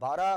12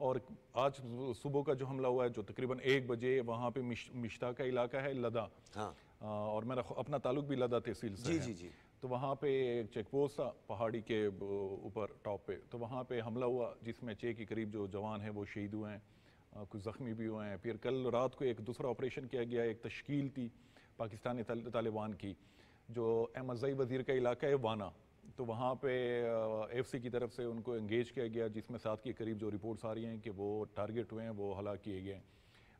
اور آج صبح کا جو حملہ ہوا ہے جو تقریباً 1 بجے وہاں پہ مشتا کا علاقہ ہے لدا، اور میرا اپنا تعلق بھی لدا تحصیل سے ہے، تو وہاں پہ ایک چیک پوسٹ تھا پہاڑی کے اوپر ٹاپ پہ، تو وہاں پہ حملہ ہوا جس میں 6 کے قریب جو جوان ہیں وہ شہید ہوئے ہیں، کچھ زخمی بھی ہوئے ہیں۔ پھر کل رات کو ایک دوسرا آپریشن کیا گیا، ایک تشکیل تھی پاکستانی طالبان کی جو احمدزئی وزیر کا علاقہ ہے وانا، تو وہاں پہ ایف سی کی طرف سے ان کو انگیج کیا گیا، جس میں 7 کے قریب جو رپورٹس آ رہی ہیں کہ وہ ٹارگٹ ہوئے ہیں، وہ ہلاک کیے گئے ہیں۔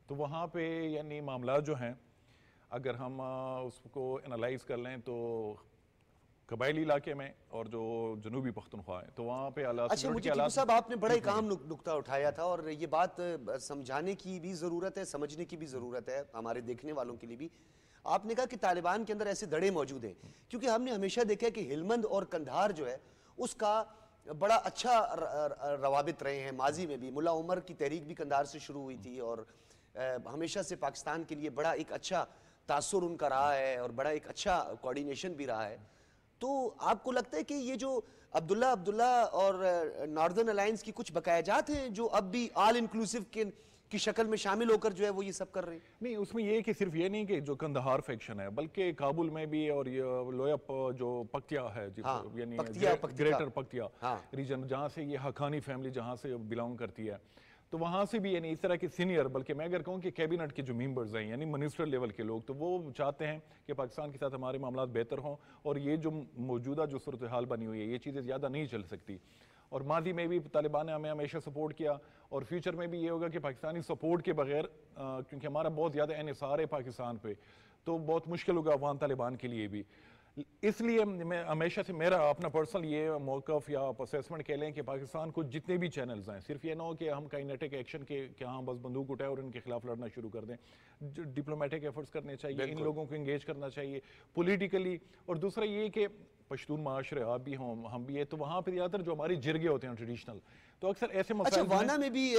تو وہاں پہ یعنی معاملات جو ہیں اگر ہم اس کو انالائز کر لیں تو قبائلی علاقے میں اور جو جنوبی پختونخوا ہے تو وہاں پہ حالات اچھا مجھے ٹیپو صاحب آپ نے بڑا ایک اہم نکتہ اٹھایا تھا، اور یہ بات سمجھانے کی بھی ضرورت ہے، سمجھنے کی بھی ضرورت ہے ہمارے دیکھنے والوں کے لیے بھی۔ آپ نے کہا کہ طالبان کے اندر ایسے دڑے موجود ہیں، کیونکہ ہم نے ہمیشہ دیکھا ہے کہ ہلمند اور کندھار جو ہے اس کا بڑا اچھا روابط رہے ہیں ماضی میں بھی۔ ملا عمر کی تحریک بھی کندھار سے شروع ہوئی تھی، اور ہمیشہ سے پاکستان کے لیے بڑا ایک اچھا تاثر ان کا رہا ہے، اور بڑا ایک اچھا کوارڈینیشن بھی رہا ہے۔ تو آپ کو لگتا ہے کہ یہ جو عبداللہ اور ناردرن الائنس کی کچھ بقایا جات ہیں جو اب بھی آل انکلوسیو کی شکل میں شامل ہو کر جو ہے وہ یہ سب کر رہے ہیں؟ نہیں، اس میں یہ کہ صرف یہ نہیں کہ جو کندہار فیکشن ہے بلکہ کابل میں بھی، اور یہ لویا جو پکتیا ہے یعنی گریٹر پکتیا ریجن جہاں سے یہ حقانی فیملی جہاں سے بلانگ کرتی ہے، تو وہاں سے بھی یعنی اس طرح کے سینئر، بلکہ میں اگر کہوں کہ کیبنٹ کے جو ممبرز ہیں یعنی منسٹر لیول کے لوگ، تو وہ چاہتے ہیں کہ پاکستان کے ساتھ ہمارے معاملات بہتر ہوں، اور یہ جو موجودہ جو صورتحال بنی ہوئی ہے یہ چیزیں زیادہ نہیں چل سکتی۔ اور ماضی میں بھی طالبان نے ہمیں ہمیشہ سپورٹ کیا، اور فیوچر میں بھی یہ ہوگا کہ پاکستانی سپورٹ کے بغیر، کیونکہ ہمارا بہت زیادہ انحصار ہے پاکستان پہ، تو بہت مشکل ہوگا افغان طالبان کے لیے بھی۔ اس لیے میں ہمیشہ سے میرا اپنا پرسنل یہ موقف یا اسیسمنٹ کہہ لیں کہ پاکستان کو جتنے بھی چینلز ہیں، صرف یہ نہ ہو کہ ہم کائنیٹک ایکشن کے کہ ہاں بس بندوق اٹھائے اور ان کے خلاف لڑنا شروع کر دیں، ڈپلومیٹک ایفرٹس کرنے چاہیے، ان لوگوں کو انگیج کرنا چاہیے پولیٹیکلی۔ اور دوسرا یہ کہ پشتون معاشرے آپ بھی ہوں ہم بھی ہیں، تو وہاں پہ زیادہ تر جو ہماری جرگے ہوتے ہیں ٹریڈیشنل، تو اکثر ایسے مسائل۔ اچھا وانا میں بھی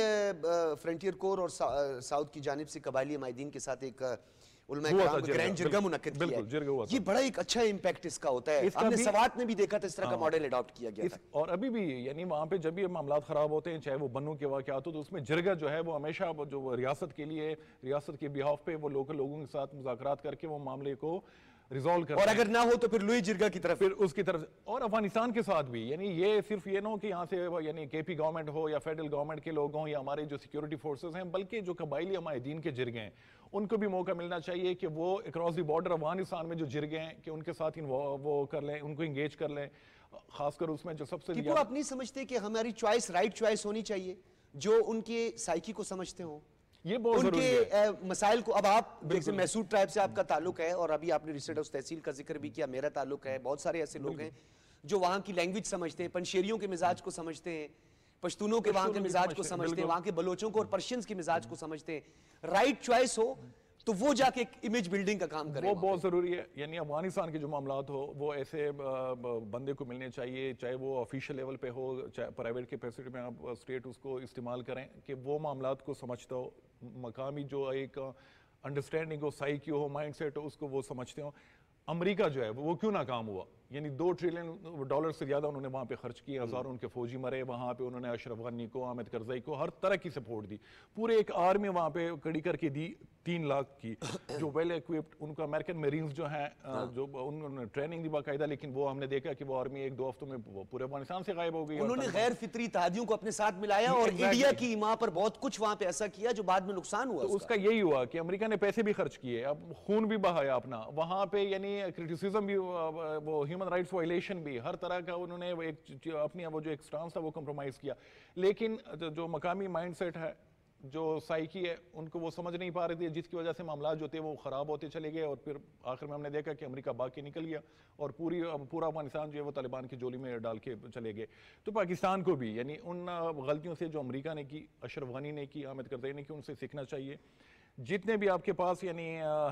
فرنٹیئر کور اور ساؤتھ کی جانب سے قبائلی عمائدین کے ساتھ ایک علماء کرام کا گرینڈ جرگہ منعقد کیا ہے، یہ بڑا ایک اچھا امپیکٹ اس کا ہوتا ہے۔ ہم نے سوات میں بھی دیکھا تھا اس طرح کا ماڈل اڈاپٹ کیا گیا تھا، اور ابھی بھی یعنی وہاں پہ جب یہ معاملات خراب ہوتے ہیں چاہے وہ بنوں کے واقعات ہو، تو اس میں جرگہ جو ہے وہ ہمیشہ جو ریاست کے لیے، ریاست کے بیہاف پہ وہ لوکل لوگوں کے ساتھ مذاکرات کر کے وہ معاملے کو ریزالو کرتے ہیں، اور اگر نہ ہو تو پھر لوئی جرگہ کی طرف، پھر اس کی طرف، اور افغانستان کے ساتھ بھی یعنی یہ صرف یہ نہ ہو کہ یہاں سے یعنی کے پی گورنمنٹ ہو یا فیڈرل گورنمنٹ کے لوگ ہوں یا ہمارے جو سیکیورٹی فورسز ہیں، بلکہ جو قبائلی عمائدین کے جرگے ہیں ان کو بھی موقع ملنا چاہیے کہ وہ اکراس دی بارڈر افغانستان میں جو جرگے ہیں کہ ان کے ساتھ وہ کر لیں، ان کو انگیج کر لیں، خاص کر اس میں جو سب سے ٹیپو آپ نہیں سمجھتے کہ ہماری چوائس رائٹ چوائس ہونی چاہیے جو ان کے سائیکی کو سمجھتے ہوں، یہ بہت ان ضروری ہے۔ کے مسائل کو؟ اب آپ جیسے محسود ٹرائب سے آپ کا تعلق ہے، اور ابھی آپ نے ریسنٹ ہاؤس تحصیل کا ذکر بھی کیا، میرا تعلق ہے، بہت سارے ایسے لوگ ہیں جو وہاں کی لینگویج سمجھتے ہیں، پنشیریوں کے مزاج کو سمجھتے ہیں، پشتونوں کے وہاں کے مزاج کو سمجھتے ہیں، وہاں کے بلوچوں کو اور پرشینز کے مزاج کو سمجھتے ہیں۔ رائٹ چوائس ہو تو وہ جا کے ایک امیج بلڈنگ کا کام کرے، وہ بہت ضروری ہے۔ یعنی افغانستان کے جو معاملات ہو وہ ایسے بندے کو ملنے چاہیے، چاہے وہ آفیشیل لیول پہ ہو چاہے پرائیویٹ کیپیسٹی میں آپ اسٹیٹ اس کو استعمال کریں، کہ وہ معاملات کو سمجھتا ہو، مقامی جو ایک انڈرسٹینڈنگ ہو، سائیکی ہو، مائنڈ سیٹ ہو، اس کو وہ سمجھتے ہوں۔ امریکہ جو ہے وہ کیوں ناکام ہوا؟ یعنی $2 ٹریلین سے زیادہ انہوں نے وہاں پہ خرچ کیے، ہزاروں ان کے فوجی مرے وہاں پہ، انہوں نے اشرف غنی کو، حامد کرزئی کو ہر طرح کی سپورٹ دی، پورے ایک آرمی وہاں پہ کڑی کر کے دی 3 لاکھ کی، جو ویل ایکوپڈ ان کا امریکن میرینز جو ہیں، جو انہوں نے ٹریننگ دی باقاعدہ، لیکن وہ ہم نے دیکھا کہ وہ آرمی 1-2 ہفتوں میں پورے افغانستان سے غائب ہو گئی۔ انہوں نے غیر فطری اتحادیوں کو اپنے ساتھ ملایا اور انڈیا کی ماں پر بہت کچھ وہاں پہ ایسا کیا جو بعد میں نقصان ہوا۔ تو اس کا یہی ہوا کہ امریکہ نے پیسے بھی خرچ کیے، اب خون بھی بہایا اپنا وہاں پہ، یعنی کرٹیسزم بھی، وہ ہیومن رائٹس وائلیشن بھی، ہر طرح کا انہوں نے اپنی وہ جو ایک سٹانس تھا وہ کمپرومائز کیا، لیکن جو مقامی مائنڈ سیٹ ہے، جو سائیکی ہے، ان کو وہ سمجھ نہیں پا رہے تھے، جس کی وجہ سے معاملات جو تھے وہ خراب ہوتے چلے گئے، اور پھر آخر میں ہم نے دیکھا کہ امریکہ بھاگ کے نکل گیا اور پورا افغانستان جو ہے وہ طالبان کی جولی میں ڈال کے چلے گئے۔ تو پاکستان کو بھی یعنی ان غلطیوں سے جو امریکہ نے کی، اشرف غنی نے کی، حامد کرزئی نے کی، ان سے سیکھنا چاہیے۔ جتنے بھی آپ کے پاس یعنی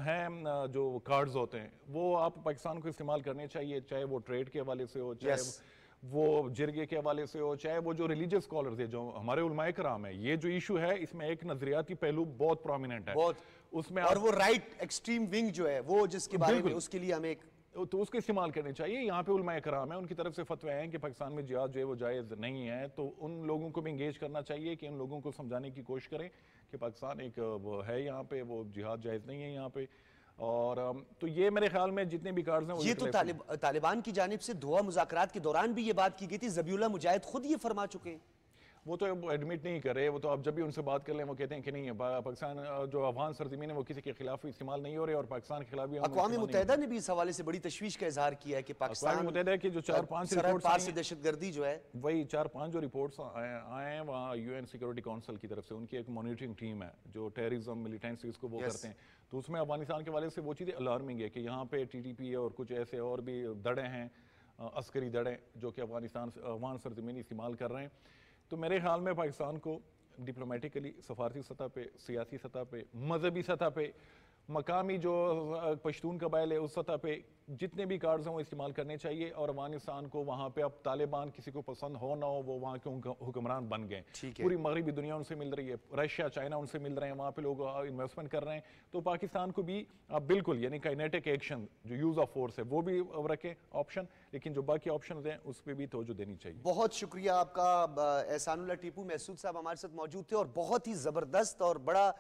ہیں جو کارڈز ہوتے ہیں وہ آپ پاکستان کو استعمال کرنے چاہیے، چاہے وہ ٹریڈ کے حوالے سے ہو، چاہے وہ جرگے کے حوالے سے ہو، چاہے وہ جو ریلیجیس اسکالرز ہیں، جو ہمارے علماء کرام ہیں، یہ جو ایشو ہے اس میں ایک نظریاتی پہلو بہت پرومیننٹ ہے، اس میں اور وہ رائٹ ایکسٹریم ونگ جو ہے وہ جس کے بارے میں اس کے لیے ہمیں ایک تو اس کو استعمال کرنے چاہیے. یہاں پہ علماء کرام ہیں, ان کی طرف سے فتوے ہیں کہ پاکستان میں جہاد جو ہے وہ جائز نہیں ہے, تو ان لوگوں کو بھی انگیج کرنا چاہیے کہ ان لوگوں کو سمجھانے کی کوشش کریں کہ پاکستان ایک وہ ہے یہاں پہ, وہ جہاد جائز نہیں ہے یہاں پہ. اور تو یہ میرے خیال میں جتنے بھی کارڈز ہیں یہ تو طالبان کی جانب سے دوحہ مذاکرات کے دوران بھی یہ بات کی گئی تھی, ذبیح اللہ مجاہد خود یہ فرما چکے ہیں. وہ تو ایڈمٹ نہیں کر رہے, وہ تو آپ جب بھی ان سے بات کر لیں وہ کہتے ہیں کہ نہیں, پاکستان جو افغان سرزمین ہے وہ کسی کے خلاف استعمال نہیں ہو رہے, اور پاکستان کے خلاف بھی اقوام متحدہ نے بھی اس حوالے سے بڑی تشویش کا اظہار کیا ہے کہ پاکستان اقوام متحدہ کی جو 4-5 سرحد پار سے دہشت گردی جو ہے, وہی 4-5 جو رپورٹس آئے ہیں وہاں یو این سیکورٹی کونسل کی طرف سے, ان کی ایک مانیٹرنگ ٹیم ہے جو ٹیررزم ملیٹنسی اس کو وہ کرتے ہیں, تو اس میں افغانستان کے والے سے وہ چیزیں الارمنگ ہے کہ یہاں پہ ٹی ٹی پی اور کچھ ایسے اور بھی دڑے ہیں, عسکری دڑے جو کہ افغان سرزمین استعمال کر رہے ہیں. تو میرے خیال میں پاکستان کو ڈپلومیٹیکلی, سفارتی سطح پہ, سیاسی سطح پہ, مذہبی سطح پہ, مقامی جو پشتون قبائل ہے اس سطح پہ جتنے بھی کارڈز ہیں وہ استعمال کرنے چاہیے. اور افغانستان کو وہاں پہ اب طالبان کسی کو پسند ہو نہ ہو وہ وہاں کے حکمران بن گئے, پوری مغربی دنیا ان سے مل رہی ہے, رشیا چائنا ان سے مل رہے ہیں, وہاں پہ لوگ انویسٹمنٹ کر رہے ہیں. تو پاکستان کو بھی اب بالکل یعنی کائنیٹک ایکشن جو یوز آف فورس ہے وہ بھی رکھیں آپشن, لیکن جو باقی آپشنز ہیں اس پہ بھی توجہ دینی چاہیے. بہت شکریہ آپ کا احسان اللہ ٹیپو محسود صاحب ہمارے ساتھ موجود تھے اور بہت ہی زبردست اور بڑا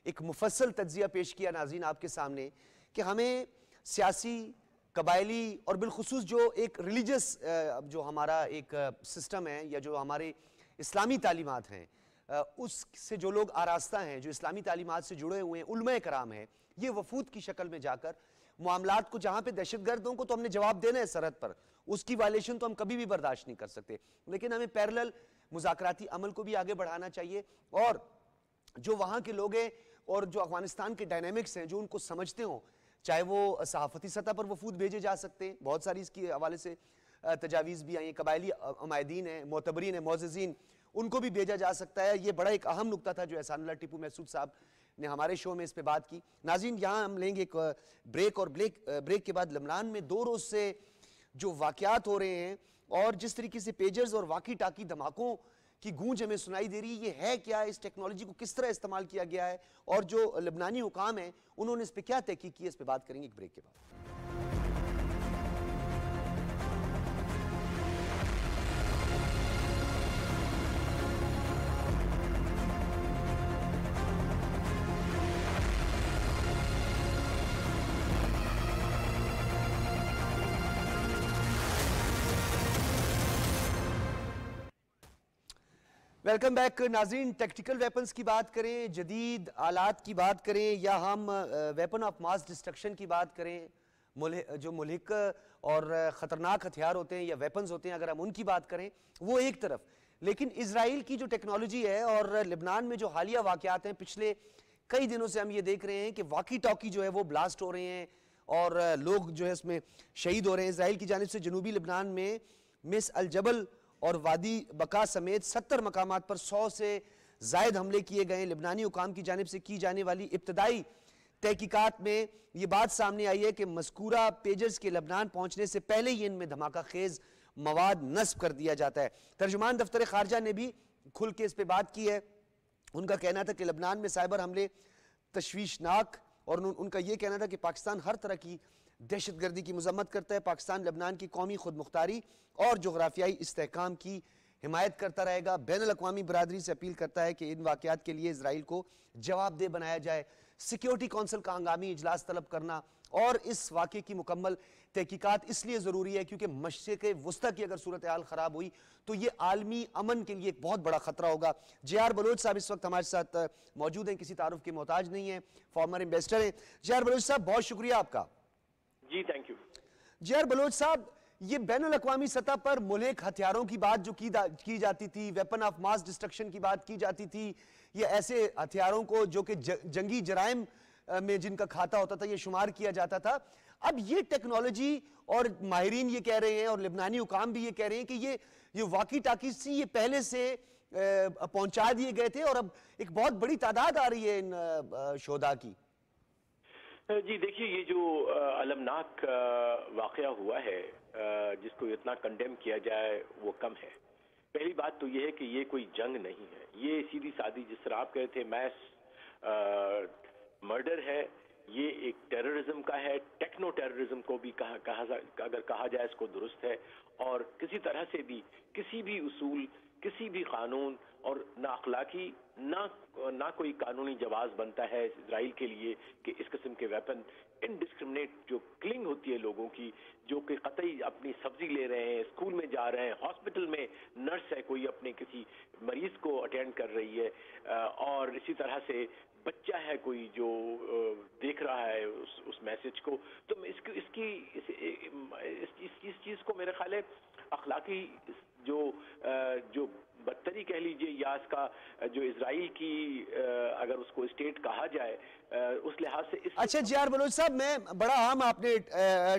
ایک مفصل تجزیہ پیش کیا ناظرین آپ کے سامنے کہ ہمیں سیاسی, قبائلی اور بالخصوص جو ایک ریلیجس جو ہمارا ایک سسٹم ہے یا جو ہمارے اسلامی تعلیمات ہیں اس سے جو لوگ آراستہ ہیں, جو اسلامی تعلیمات سے جڑے ہوئے ہیں, علماء کرام ہیں, یہ وفود کی شکل میں جا کر معاملات کو, جہاں پہ دہشت گردوں کو تو ہم نے جواب دینا ہے سرحد پر, اس کی وائلیشن تو ہم کبھی بھی برداشت نہیں کر سکتے, لیکن ہمیں پیرلل مذاکراتی عمل کو بھی آگے بڑھانا چاہیے. اور جو وہاں کے لوگ ہیں اور جو افغانستان کے ڈائنامکس ہیں جو ان کو سمجھتے ہوں, چاہے وہ صحافتی سطح پر وفود بھیجے جا سکتے ہیں, بہت ساری اس کی حوالے سے تجاویز بھی آئی ہیں, قبائلی عمائدین ہیں, معتبرین ہیں, معززین, ان کو بھی بھیجا جا سکتا ہے. یہ بڑا ایک اہم نکتہ تھا جو احسان اللہ ٹیپو محسود صاحب نے ہمارے شو میں اس پہ بات کی. ناظرین یہاں ہم لیں گے ایک بریک, اور بریک کے بعد لبنان میں 2 روز سے جو واقعات ہو رہے ہیں اور جس طریقے سے پیجرز اور واقی ٹاکی دھماکوں کی گونج ہمیں سنائی دے رہی ہے, یہ ہے کیا, اس ٹیکنالوجی کو کس طرح استعمال کیا گیا ہے, اور جو لبنانی حکام ہیں انہوں نے اس پہ کیا تحقیق کی ہے, اس پہ بات کریں گے ایک بریک کے بعد. ویلکم بیک ناظرین. ٹیکٹیکل ویپنز کی بات کریں, جدید آلات کی بات کریں, یا ہم ویپن آف ماس ڈسٹرکشن کی بات کریں, جو ملحق اور خطرناک ہتھیار ہوتے ہیں یا ویپنز ہوتے ہیں, اگر ہم ان کی بات کریں وہ ایک طرف, لیکن اسرائیل کی جو ٹیکنالوجی ہے اور لبنان میں جو حالیہ واقعات ہیں پچھلے کئی دنوں سے ہم یہ دیکھ رہے ہیں کہ واقی ٹاکی جو ہے وہ بلاسٹ ہو رہے ہیں اور لوگ جو ہے اس میں شہید ہو رہے ہیں. اسرائیل کی جانب سے جنوبی لبنان میں مس الجبل اور وادی بقا سمیت 70 مقامات پر 100 سے زائد حملے کیے گئے. لبنانی حکام کی جانب سے کی جانے والی ابتدائی تحقیقات میں یہ بات سامنے آئی ہے کہ مذکورہ پیجرز کے لبنان پہنچنے سے پہلے ہی ان میں دھماکہ خیز مواد نصب کر دیا جاتا ہے. ترجمان دفتر خارجہ نے بھی کھل کے اس پہ بات کی ہے. ان کا کہنا تھا کہ لبنان میں سائبر حملے تشویشناک, اور ان کا یہ کہنا تھا کہ پاکستان ہر طرح کی دہشت گردی کی مذمت کرتا ہے. پاکستان لبنان کی قومی خود مختاری اور جغرافیائی استحکام کی حمایت کرتا رہے گا. بین الاقوامی برادری سے اپیل کرتا ہے کہ ان واقعات کے لیے اسرائیل کو جواب دہ بنایا جائے. سیکیورٹی کونسل کا ہنگامی اجلاس طلب کرنا اور اس واقعے کی مکمل تحقیقات اس لیے ضروری ہے کیونکہ مشرق وسطی کی اگر صورتحال خراب ہوئی تو یہ عالمی امن کے لیے ایک بہت بڑا خطرہ ہوگا. جے آر بلوچ صاحب اس وقت ہمارے ساتھ موجود ہیں, کسی تعارف کے محتاج نہیں ہیں, فارمر انویسٹر ہیں. جے آر بلوچ صاحب بہت شکریہ آپ کا. جی thank you. J R Baloch صاحب, یہ بین الاقوامی سطح پر ملحق ہتھیاروں کی بات جو کی جاتی تھی, ویپن آف ماس ڈسٹرکشن کی بات کی جاتی تھی, یہ ایسے ہتھیاروں کو جو کہ جنگی جرائم میں جن کا کھاتا ہوتا تھا یہ شمار کیا جاتا تھا, اب یہ ٹیکنالوجی اور ماہرین یہ کہہ رہے ہیں اور لبنانی حکام بھی یہ کہہ رہے ہیں کہ یہ واقی ٹاکیز سی یہ پہلے سے پہنچا دیے گئے تھے اور اب ایک بہت بڑی تعداد آ رہی ہے ان شہداء کی. جی دیکھیے, یہ جو المناک واقعہ ہوا ہے جس کو اتنا کنڈیم کیا جائے وہ کم ہے. پہلی بات تو یہ ہے کہ یہ کوئی جنگ نہیں ہے, یہ سیدھی سادی جس طرح آپ کہے تھے میس مرڈر ہے. یہ ایک ٹیررزم کا ہے، ٹیکنو ٹیررزم کو بھی اگر کہا جائے اس کو درست ہے، اور کسی طرح سے بھی کسی بھی اصول، کسی بھی قانون اور نہ اخلاقی نہ کوئی قانونی جواز بنتا ہے اسرائیل کے لیے کہ اس قسم کے ویپن انڈسکرمنیٹ جو کلنگ ہوتی ہے لوگوں کی، جو کہ قطعی اپنی سبزی لے رہے ہیں، اسکول میں جا رہے ہیں، ہاسپٹل میں نرس ہے کوئی اپنے کسی مریض کو اٹینڈ کر رہی ہے، اور اسی طرح سے بچہ ہے کوئی جو دیکھ رہا ہے اس میسج کو، تو اس چیز کو میرے خیال ہے اخلاقی جو بدتری کہہ لیجئے، یا اس کا جو اسرائیل کی اگر اس کو اسٹیٹ کہا جائے اس لحاظ سے اچھا جی آر بلوچ صاحب، میں بڑا اہم آپ نے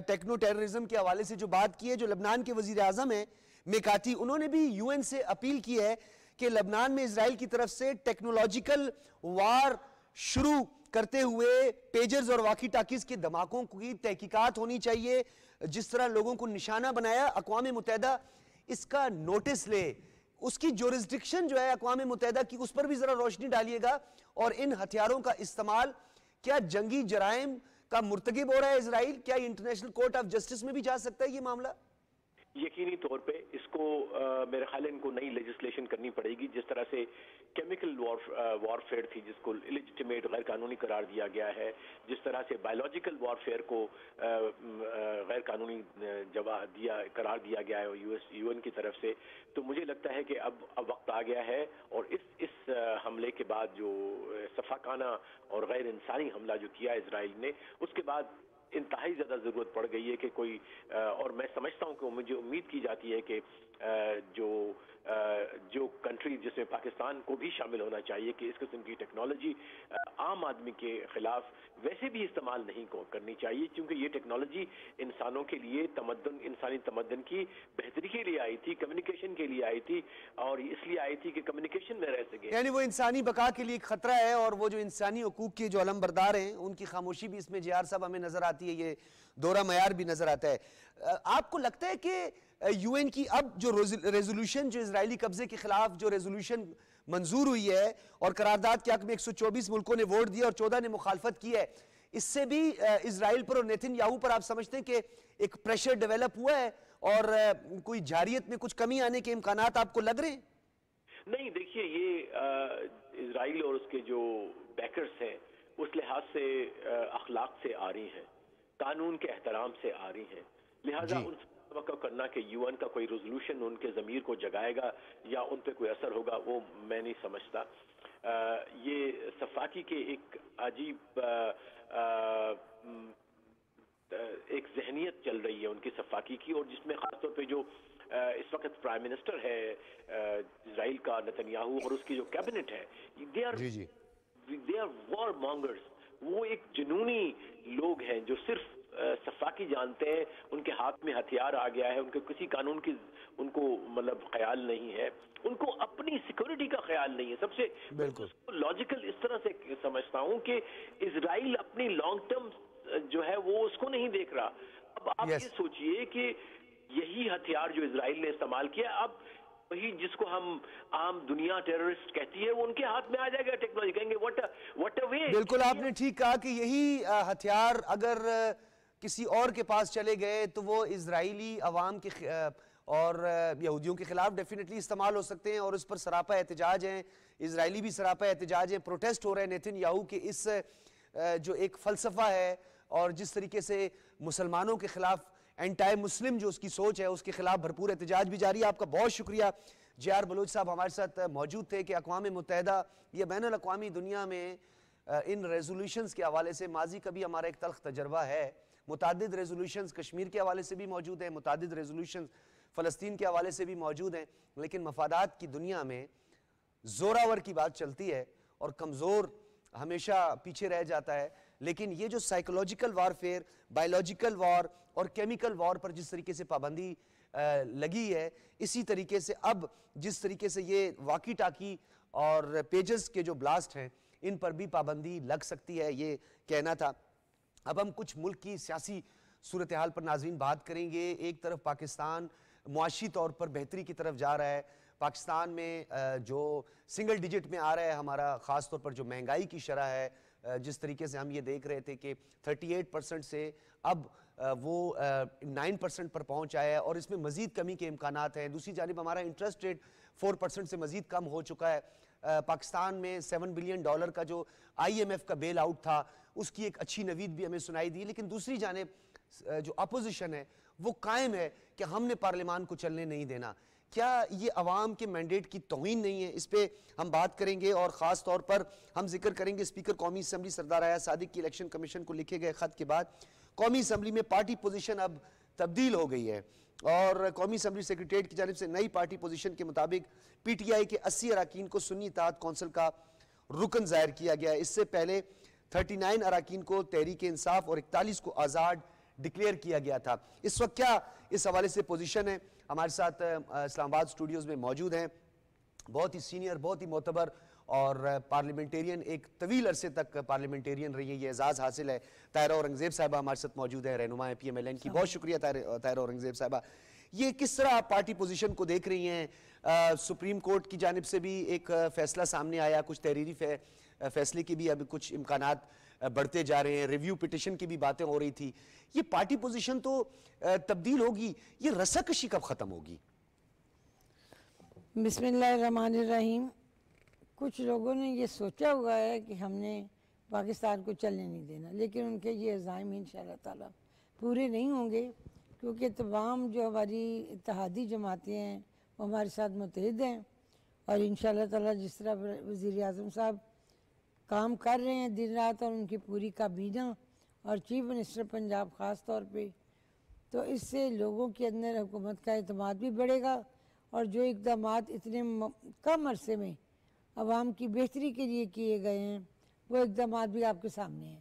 ٹیکنو ٹیررزم کے حوالے سے جو بات کی ہے، جو لبنان کے وزیر اعظم ہیں میکاتی، انہوں نے بھی یو این سے اپیل کی ہے کہ لبنان میں اسرائیل کی طرف سے ٹیکنولوجیکل وار شروع کرتے ہوئے پیجرز اور واکی ٹاکیز کے دھماکوں کی تحقیقات ہونی چاہیے، جس طرح لوگوں کو نشانہ بنایا، اقوام متحدہ اس کا نوٹس لے، اس کی جورسڈکشن جو ہے اقوام متحدہ کی، اس پر بھی ذرا روشنی ڈالیے گا، اور ان ہتھیاروں کا استعمال کیا جنگی جرائم کا مرتکب ہو رہا ہے اسرائیل؟ کیا یہ انٹرنیشنل کورٹ آف جسٹس میں بھی جا سکتا ہے یہ معاملہ؟ یقینی طور پہ اس کو میرے خیال ان کو نئی لیجسلیشن کرنی پڑے گی، جس طرح سے کیمیکل وارفیئر تھی جس کو الیجٹیمیٹ غیر قانونی قرار دیا گیا ہے، جس طرح سے بایولوجیکل وارفیئر کو غیر قانونی قرار دیا گیا ہے یو این کی طرف سے، تو مجھے لگتا ہے کہ اب وقت آ گیا ہے، اور اس حملے کے بعد جو سفاکانہ اور غیر انسانی حملہ جو کیا اسرائیل نے، اس کے بعد انتہائی زیادہ ضرورت پڑ گئی ہے کہ کوئی، اور میں سمجھتا ہوں کہ مجھے امید کی جاتی ہے کہ جو کنٹری جس میں پاکستان کو بھی شامل ہونا چاہیے کہ اس قسم کی ٹیکنالوجی عام آدمی کے خلاف ویسے بھی استعمال نہیں کرنی چاہیے، کیونکہ یہ ٹیکنالوجی انسانوں کے لیے انسانی تمدن کی بہتری کے لیے آئی تھی، کمیونیکیشن کے لیے آئی تھی، اور اس لیے آئی تھی کہ کمیونیکیشن میں رہ سکے، یعنی وہ انسانی بقا کے لیے ایک خطرہ ہے، اور وہ جو انسانی حقوق کے جو علم بردار ہیں ان کی خاموشی بھی اس میں جی آر صاحب ہمیں نظر آتی ہے، یہ دورہ معیار بھی نظر آتا ہے۔ آپ کو لگتا ہے کہ یو این کی اب جو ریزولوشن جو اسرائیلی قبضے کے خلاف جو ریزولوشن منظور ہوئی ہے اور قرارداد کے حق میں 124 ملکوں نے ووٹ دیا اور 14 نے مخالفت کی ہے، اس سے بھی اسرائیل پر اور نیتن یاہو پر آپ سمجھتے ہیں کہ ایک پریشر ڈیولپ ہوا ہے اور کوئی جارحیت میں کچھ کمی آنے کے امکانات آپ کو لگ رہے ہیں؟ نہیں، دیکھیے یہ اسرائیل اور اس کے جو بیکرز ہیں اس لحاظ سے اخلاق سے آ رہی ہیں، قانون کے احترام سے آ رہی ہیں، لہٰذا ان سے توقع کرنا کہ یو این کا کوئی ریزولوشن ان کے ضمیر کو جگائے گا یا ان پہ کوئی اثر ہوگا، وہ میں نہیں سمجھتا۔ یہ صفاقی کے ایک عجیب ایک ذہنیت چل رہی ہے ان کی صفاقی کی، اور جس میں خاص طور پہ جو اس وقت پرائم منسٹر ہے اسرائیل کا نتن یاہو اور اس کی جو کیبنٹ ہے، دے آر وار مانگرز، وہ ایک جنونی لوگ ہیں جو صرف صفاقی جانتے ہیں، ان کے ہاتھ میں ہتھیار آ گیا ہے، ان کے کسی قانون کی ان کو مطلب خیال نہیں ہے، ان کو اپنی سیکورٹی کا خیال نہیں ہے۔ سب سے لاجیکل اس طرح سے سمجھتا ہوں کہ اسرائیل اپنی لانگ ٹرم جو ہے وہ اس کو نہیں دیکھ رہا۔ اب آپ یہ سوچئے کہ یہی ہتھیار جو اسرائیل نے استعمال کیا، اب وہی جس کو ہم عام دنیا ٹیررسٹ کہتی ہے وہ ان کے ہاتھ میں آ جائے گا ٹیکنالوجی، کہیں گے what a way۔ بالکل آپ نے ٹھیک کہا کہ یہی ہتھیار اگر کسی اور کے پاس چلے گئے تو وہ اسرائیلی عوام کے اور یہودیوں کے خلاف ڈیفینیٹلی استعمال ہو سکتے ہیں، اور اس پر سراپا احتجاج ہیں، اسرائیلی بھی سراپا احتجاج ہیں، پروٹیسٹ ہو رہے ہیں نیتن یاہو کے اس جو ایک فلسفہ ہے اور جس طریقے سے مسلمانوں کے خلاف اینٹائی مسلم جو اس کی سوچ ہے اس کے خلاف بھرپور احتجاج بھی جاری ہے۔ آپ کا بہت شکریہ جی آر بلوچ صاحب ہمارے ساتھ موجود تھے کہ اقوام متحدہ یہ بین الاقوامی دنیا میں ان ریزولوشنز کے حوالے سے ماضی کا بھی ہمارا ایک تلخ تجربہ ہے، متعدد ریزولوشنز کشمیر کے حوالے سے بھی موجود ہیں، متعدد ریزولوشنز فلسطین کے حوالے سے بھی موجود ہیں، لیکن مفادات کی دنیا میں زوراور کی بات چلتی ہے اور کمزور ہمیشہ پیچھے رہ جاتا ہے۔ لیکن یہ جو سائیکولوجیکل وارفیئر، بائیولوجیکل وار اور کیمیکل وار پر جس طریقے سے پابندی لگی ہے، اسی طریقے سے اب جس طریقے سے یہ واکی ٹاکی اور پیجز کے جو بلاسٹ ہیں ان پر بھی پابندی لگ سکتی ہے، یہ کہنا تھا۔ اب ہم کچھ ملک کی سیاسی صورتحال پر ناظرین بات کریں گے۔ ایک طرف پاکستان معاشی طور پر بہتری کی طرف جا رہا ہے، پاکستان میں جو سنگل ڈیجٹ میں آ رہا ہے ہمارا، خاص طور پر جو مہنگائی کی شرح ہے جس طریقے سے ہم یہ دیکھ رہے تھے کہ 38% سے اب وہ 9% پر پہنچ آیا ہے اور اس میں مزید کمی کے امکانات ہیں. دوسری جانب ہمارا انٹرسٹ ریٹ 4% سے مزید کم ہو چکا ہے. پاکستان میں $7 بلین کا جو IMF کا بیل آؤٹ تھا اس کی ایک اچھی نوید بھی ہمیں سنائی دی, لیکن دوسری جانب جو اپوزیشن ہے وہ قائم ہے کہ ہم نے پارلیمان کو چلنے نہیں دینا. کیا یہ عوام کے مینڈیٹ کی توہین نہیں ہے؟ اس پہ ہم بات کریں گے اور خاص طور پر ہم ذکر کریں گے اسپیکر قومی اسمبلی سردار ایاز صادق کی الیکشن کمیشن کو لکھے گئے خط کے بعد. قومی اسمبلی میں پارٹی پوزیشن اب تبدیل ہو گئی ہے اور قومی اسمبلی سیکریٹریٹ کی جانب سے نئی پارٹی پوزیشن کے مطابق PTI کے 80 اراکین کو سنی اتحاد کونسل کا رکن ظاہر کیا گیا ہے. اس سے پہلے 39 اراکین کو تحریک انصاف اور 41 کو آزاد ڈکلیئر کیا گیا تھا. اس وقت کیا اس حوالے سے پوزیشن ہے؟ ہمارے ساتھ اسلام آباد اسٹوڈیوز میں موجود ہیں بہت ہی سینئر, بہت ہی معتبر اور پارلیمنٹیرین, ایک طویل عرصے تک پارلیمنٹیرین رہی ہے, یہ اعزاز حاصل ہے. طاہرہ اورنگزیب صاحبہ ہمارے ساتھ موجود ہیں, رہنما ہیں PMLN کی. بہت شکریہ طاہرہ اورنگزیب صاحبہ. یہ کس طرح آپ پارٹی پوزیشن کو دیکھ رہی ہیں؟ سپریم کورٹ کی جانب سے بھی ایک فیصلہ سامنے آیا, کچھ تحریری فیصلے کی بھی اب کچھ امکانات بڑھتے جا رہے ہیں, ریویو پٹیشن کی بھی باتیں ہو رہی تھی. یہ پارٹی پوزیشن تو تبدیل ہوگی, یہ رساکشی کب ختم ہوگی؟ بسم اللہ الرحمن الرحیم. کچھ لوگوں نے یہ سوچا ہوا ہے کہ ہم نے پاکستان کو چلنے نہیں دینا, لیکن ان کے یہ عزائم انشاءاللہ تعالی پورے نہیں ہوں گے, کیونکہ تمام جو ہماری اتحادی جماعتیں ہیں وہ ہمارے ساتھ متحد ہیں اور انشاءاللہ تعالی جس طرح وزیر اعظم صاحب کام کر رہے ہیں دن رات اور ان کی پوری کابینہ اور چیف منسٹر پنجاب خاص طور پہ, تو اس سے لوگوں کے اندر حکومت کا اعتماد بھی بڑھے گا اور جو اقدامات اتنے کم عرصے میں عوام کی بہتری کے لیے کیے گئے ہیں وہ اقدامات بھی آپ کے سامنے ہیں.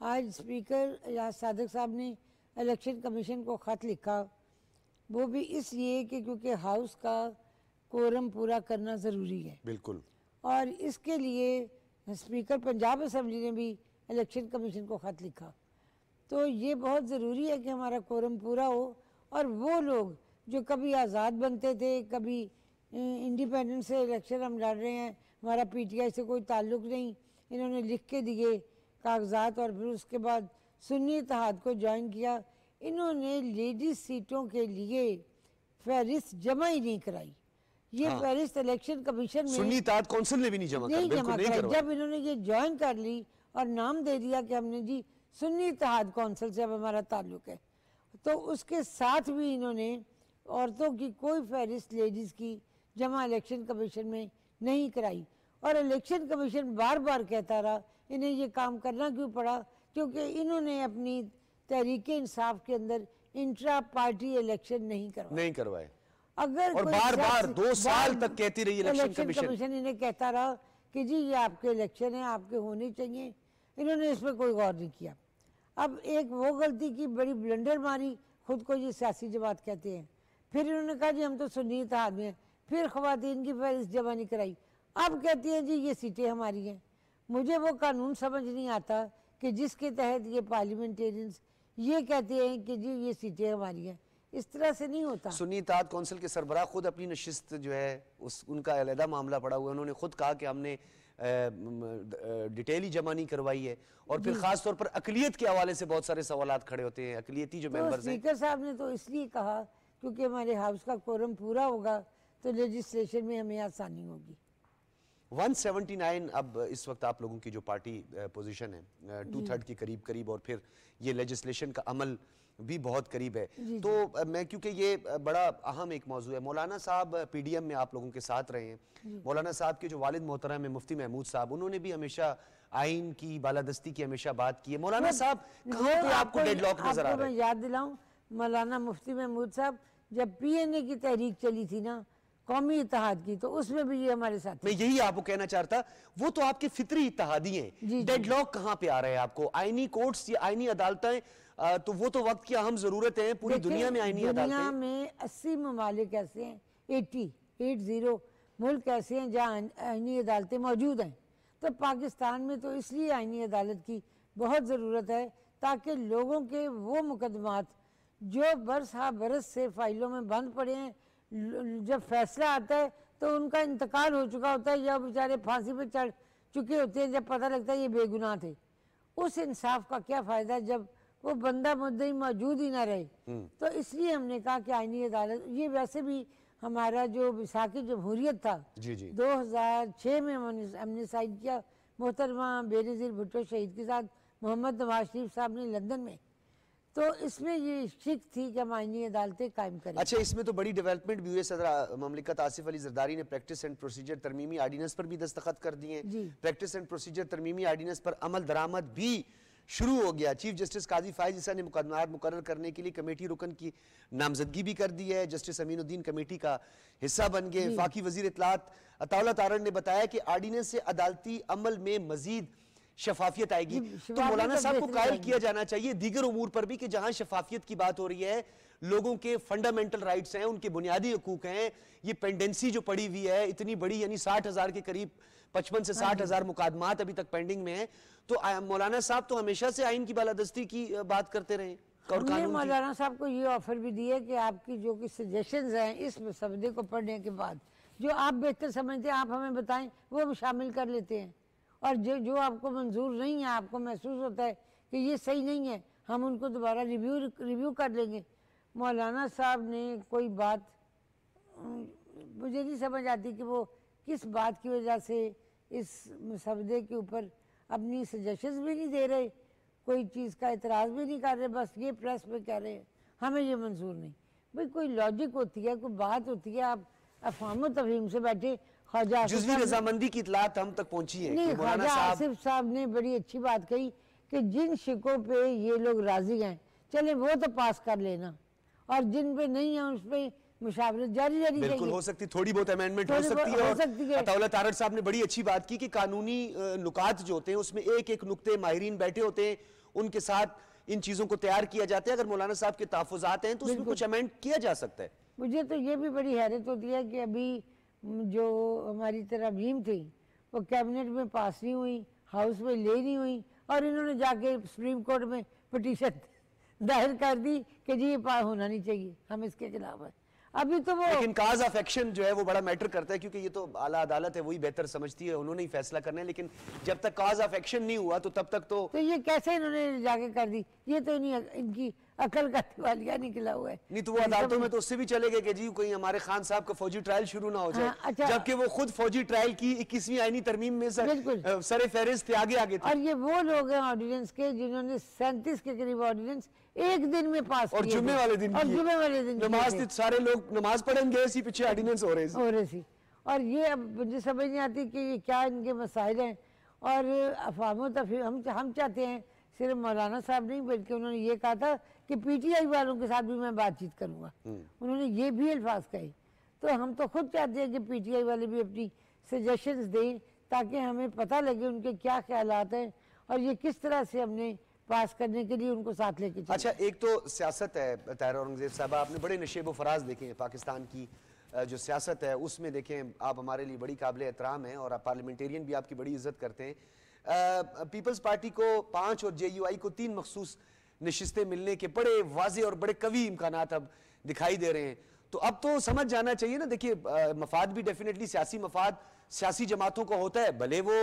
آج اسپیکر ایاز صادق صاحب نے الیکشن کمیشن کو خط لکھا, وہ بھی اس لیے کہ کیونکہ ہاؤس کا کورم پورا کرنا ضروری ہے. بالکل. اور اس کے لیے اسپیکر پنجاب اسمبلی نے بھی الیکشن کمیشن کو خط لکھا. تو یہ بہت ضروری ہے کہ ہمارا کورم پورا ہو اور وہ لوگ جو کبھی آزاد بنتے تھے, کبھی انڈیپینڈنٹ سے الیکشن ہم لڑ رہے ہیں, ہمارا PTI سے کوئی تعلق نہیں, انہوں نے لکھ کے دیے کاغذات اور پھر اس کے بعد سنی اتحاد کو جوائن کیا. انہوں نے لیڈیز سیٹوں کے لیے فہرست جمع ہی نہیں کرائی. یہ فہرست الیکشن کمیشن میں سنی اتحاد کونسل نے بھی نہیں جمع کرائی. جب انہوں نے یہ جوائن کر لی اور نام دے دیا کہ ہم نے جی سنی اتحاد کونسل سے اب ہمارا تعلق ہے, تو اس کے ساتھ بھی انہوں نے عورتوں کی کوئی فہرست لیڈیز کی جمع الیکشن کمیشن میں نہیں کرائی. اور الیکشن کمیشن بار بار کہتا رہا, انہیں یہ کام کرنا کیوں پڑا, کیونکہ انہوں نے اپنی تحریک انصاف کے اندر انٹرا پارٹی الیکشن نہیں کروائے. اگر اور بار بار 2 سال تک کہتی رہی الیکشن کمیشن انہیں کہتا رہا کہ جی یہ آپ کے الیکشن ہیں, آپ کے ہونے چاہیے, انہوں نے اس پہ کوئی غور نہیں کیا. اب ایک وہ غلطی کی, بڑی بلنڈر ماری, خود کو یہ سیاسی جماعت کہتے ہیں. پھر انہوں نے کہا جی ہم تو سنی اتحاد میں ہیں, پھر خواتین کی فہرست جمع نہیں کرائی. اب کہتی ہیں جی یہ سیٹیں ہماری ہیں. مجھے وہ قانون سمجھ نہیں آتا کہ جس کے تحت یہ پارلیمنٹیرینز یہ کہتے ہیں کہ جی یہ سیٹیں ہماری ہیں. اس طرح سے نہیں ہوتا. سنی اتحاد کونسل کے سربراہ خود اپنی نشست جو ہے ان کا علیحدہ معاملہ پڑا ہوا ہے, انہوں نے خود کہا کہ ہم نے ڈیٹیل ہی جمع نہیں کروائی ہے. اور پھر خاص طور پر اقلیت کے حوالے سے بہت سارے سوالات کھڑے ہوتے ہیں. اقلیتی جو ممبرز ہیں, اسپیکر صاحب نے تو اس لیے کہا کیونکہ ہمارے ہاؤس کا کورم پورا ہوگا تو لیجسلیشن میں ہمیں آسانی ہوگی. 179 اب اس وقت آپ لوگوں کی جو پارٹی پوزیشن ہے 2/3 کے قریب اور پھر یہ لیجسلیشن کا عمل بھی بہت قریب ہے. تو میں کیونکہ یہ بڑا اہم ایک موضوع ہے, مولانا صاحب PDM میں آپ لوگوں کے ساتھ رہے ہیں. مولانا صاحب کے جو والد محترم ہیں مفتی محمود صاحب, انہوں نے بھی ہمیشہ آئین کی بالادستی کی ہمیشہ بات کی ہے. مولانا صاحب کہاں پہ آپ کو ڈیڈ لاک نظر آ رہا ہے؟ میں یاد دلاؤں, مولانا مفتی محمود صاحب جب PNA کی تحریک چلی تھی نا قومی اتحاد کی, تو اس میں بھی یہ ہمارے ساتھ. میں یہی آپ کو کہنا چاہتا, وہ تو آپ کے فطری اتحادی ہیں. ڈیڈ لاک کہاں پہ آ رہے ہیں آپ کو؟ آئینی کورٹس یا آئینی عدالتیں, تو وہ تو وقت کی اہم ضرورت ہے. پوری دنیا میں آئینی عدالتیں, دنیا میں 80 ممالک ایسے ہیں, 80 ملک ایسے ہیں جہاں آئینی عدالتیں موجود ہیں. تو پاکستان میں تو اس لیے آئینی عدالت کی بہت ضرورت ہے تاکہ لوگوں کے وہ مقدمات جو برس ہا برس سے فائلوں میں بند پڑے ہیں, جب فیصلہ آتا ہے تو ان کا انتقال ہو چکا ہوتا ہے یا بیچارے پھانسی پہ چڑھ چکے ہوتے ہیں, جب پتہ لگتا ہے یہ بے گناہ تھے, اس انصاف کا کیا فائدہ جب وہ بندہ مدعی موجود ہی نہ رہے. تو اس لیے ہم نے کہا کہ آئینی عدالت, یہ ویسے بھی ہمارا جو وفاقی جمہوریت تھا 2006 میں ہم نے سائن کیا محترمہ بے نظیر بھٹو شہید کے ساتھ محمد نواز شریف صاحب نے لندن میں, تو اس میں یہ شک تھی کہ ہم آئینی عدالتیں قائم کریں. اچھا, اس میں تو بڑی ڈیولپمنٹ بھی ہوئی ہے. صدر مملکت آصف علی زرداری نے پریکٹس اینڈ پروسیجر ترمیمی آرڈیننس پر بھی دستخط کر دیے ہیں. پریکٹس اینڈ پروسیجر ترمیمی آرڈیننس پر عمل درآمد بھی شروع ہو گیا. چیف جسٹس قاضی فائز عیسیٰ نے مقدمات مقرر کرنے کے لیے کمیٹی رکن کی نامزدگی بھی کر دی ہے. جسٹس امین الدین کمیٹی کا حصہ بن گئے. وفاقی وزیر اطلاعات عطاءاللہ تارڑ نے بتایا کہ آرڈیننس سے عدالتی عمل میں مزید شفافیت آئے گی. تو مولانا صاحب کو قائل کیا جانا چاہیے دیگر امور پر بھی کہ جہاں شفافیت کی بات ہو رہی ہے, لوگوں کے فنڈامنٹل رائٹس ہیں, ان کے بنیادی حقوق ہیں, یہ پینڈنسی جو پڑی ہوئی ہے اتنی بڑی, یعنی 60,000 کے قریب 55 سے 60,000 مقادمات ابھی تک پینڈنگ میں ہیں. تو مولانا صاحب تو ہمیشہ سے آئین کی بالادستی کی بات کرتے رہے. ہم نے مولانا صاحب کو یہ آفر بھی دی ہے کہ آپ کی جو کچھ سجیشنز ہیں اس مسودے کو پڑھنے کے بعد جو آپ بہتر سمجھتے ہیں آپ ہمیں بتائیں, وہ ہم شامل کر لیتے ہیں. اور جو آپ کو منظور نہیں ہے, آپ کو محسوس ہوتا ہے کہ یہ صحیح نہیں ہے, ہم ان کو دوبارہ ریویو کر لیں گے. مولانا صاحب نے کوئی بات, مجھے نہیں سمجھ آتی کہ وہ کس بات کی وجہ سے اس مسودے کے اوپر اپنی سجیشنز بھی نہیں دے رہے, کوئی چیز کا اعتراض بھی نہیں کر رہے, بس یہ پریس پہ کہہ رہے ہیں ہمیں یہ منظور نہیں. بھئی کوئی لاجک ہوتی ہے, کوئی بات ہوتی ہے. آپ افہام و تفہیم سے بیٹھے. جزوی رضامندی کی اطلاعات ہم تک پہنچی ہے کہ خواجہ آصف صاحب نے بڑی اچھی بات کہی کہ جن شکوں پہ یہ لوگ راضی ہیں چلیں وہ تو پاس کر لینا, اور جن پہ نہیں ہیں اس پہ مشاورت جاری رہنی چاہیے. بالکل ہو سکتی, تھوڑی بہت امینڈمنٹ ہو سکتی ہے. اور عطاءاللہ تارڑ صاحب نے بڑی اچھی بات کی کہ قانونی نکات جو ہوتے ہیں اس میں ایک ایک نکتے ماہرین بیٹھے ہوتے ہیں, ان کے ساتھ ان چیزوں کو تیار کیا جاتا ہے. اگر مولانا صاحب کے تحفظات ہیں تو اس میں کچھ امینڈ کیا جا سکتا ہے. مجھے تو یہ بھی بڑی حیرت ہوتی ہے کہ ابھی جو ہماری ترامیم تھی وہ کیبنٹ میں پاس نہیں ہوئی, ہاؤس میں لے نہیں ہوئی, اور انہوں نے جا کے سپریم کورٹ میں پٹیشن دائر کر دی کہ جی یہ پاس ہونا نہیں چاہیے, ہم اس کے خلاف ہیں. ابھی تو وہ لیکن کاز آف ایکشن جو ہے وہ بڑا میٹر کرتا ہے, کیونکہ یہ تو اعلیٰ عدالت ہے, وہی بہتر سمجھتی ہے, انہوں نے ہی فیصلہ کرنا ہے. لیکن جب تک کاز آف ایکشن نہیں ہوا تو تب تک تو یہ کیسے انہوں نے جا کے کر دی, یہ تو ان کی عقل کا دیوالیہ نکلا ہوا ہے. نہیں تو وہ عدالتوں میں تو اس سے بھی چلے گئے کہ جی کوئی ہمارے خان صاحب کا فوجی ٹرائل شروع نہ ہو جائے, جبکہ وہ خود فوجی ٹرائل کی 21ویں آئینی ترمیم میں سر فہرست تھے, آگے تھے. اور یہ وہ لوگ ہیں آرڈیننس کے جنہوں نے 37 کے قریب آرڈیننس ایک دن میں پاس کیے, اور جمعے والے دن نماز سارے لوگ نماز پڑھیں گے, اسی پیچھے آرڈیننس ہو رہے سی. اور یہ اب مجھے سمجھ نہیں آتی کہ یہ کیا ان کے مسائل ہیں. اور افہام و تفہیم ہم چاہتے ہیں, صرف مولانا صاحب نہیں بلکہ انہوں نے یہ کہا تھا کہ پی ٹی آئی والوں کے ساتھ بھی میں بات چیت کروں گا, انہوں نے یہ بھی الفاظ کہے. تو ہم تو خود چاہتے ہیں کہ پی ٹی آئی والے بھی اپنی سجیشنز دیں تاکہ ہمیں پتہ لگے ان کے کیا خیالات ہیں اور یہ کس طرح سے ہم نے پاس کرنے کے لیے ان کو ساتھ لے کے چلیں. اچھا, ایک تو سیاست ہے طاہرہ اورنگزیب صاحبہ, آپ نے بڑے نشیب و فراز دیکھے ہیں پاکستان کی جو سیاست ہے اس میں. دیکھیں آپ ہمارے لیے بڑی قابل احترام ہیں اور آپ پارلیمنٹیرین بھی آپ کی بڑی عزت کرتے ہیں. پیپلز پارٹی کو 5 اور جے یو آئی کو 3 مخصوص نشستیں ملنے کے بڑے واضح اور بڑے قوی امکانات اب دکھائی دے رہے ہیں. تو اب تو سمجھ جانا چاہیے نا, دیکھیے مفاد بھی ڈیفینیٹلی سیاسی مفاد سیاسی جماعتوں کو ہوتا ہے, بھلے وہ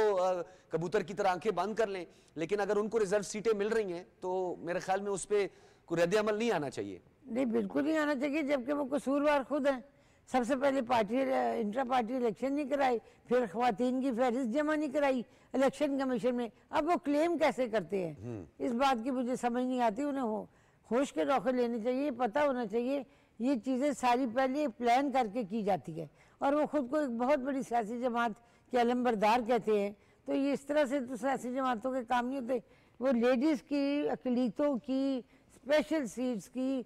کبوتر کی طرح آنکھیں بند کر لیں, لیکن اگر ان کو ریزرو سیٹیں مل رہی ہیں تو میرے خیال میں اس پہ کوئی رد عمل نہیں آنا چاہیے. نہیں بالکل نہیں آنا چاہیے, جبکہ وہ قصوروار خود ہیں. سب سے پہلے انٹرا پارٹی الیکشن نہیں کرائی, پھر خواتین کی فہرست جمع نہیں کرائی الیکشن کمیشن میں. اب وہ کلیم کیسے کرتے ہیں, اس بات کی مجھے سمجھ نہیں آتی. انہیں ہوش کے روخے لینے چاہیے, پتہ ہونا چاہیے یہ چیزیں ساری پہلے پلان کر کے کی جاتی ہے, اور وہ خود کو ایک بہت بڑی سیاسی جماعت کے علمبردار کہتے ہیں. تو یہ اس طرح سے تو سیاسی جماعتوں کے کام نہیں ہوتے. وہ لیڈیز کی, اقلیتوں کی, اسپیشل سیٹس کی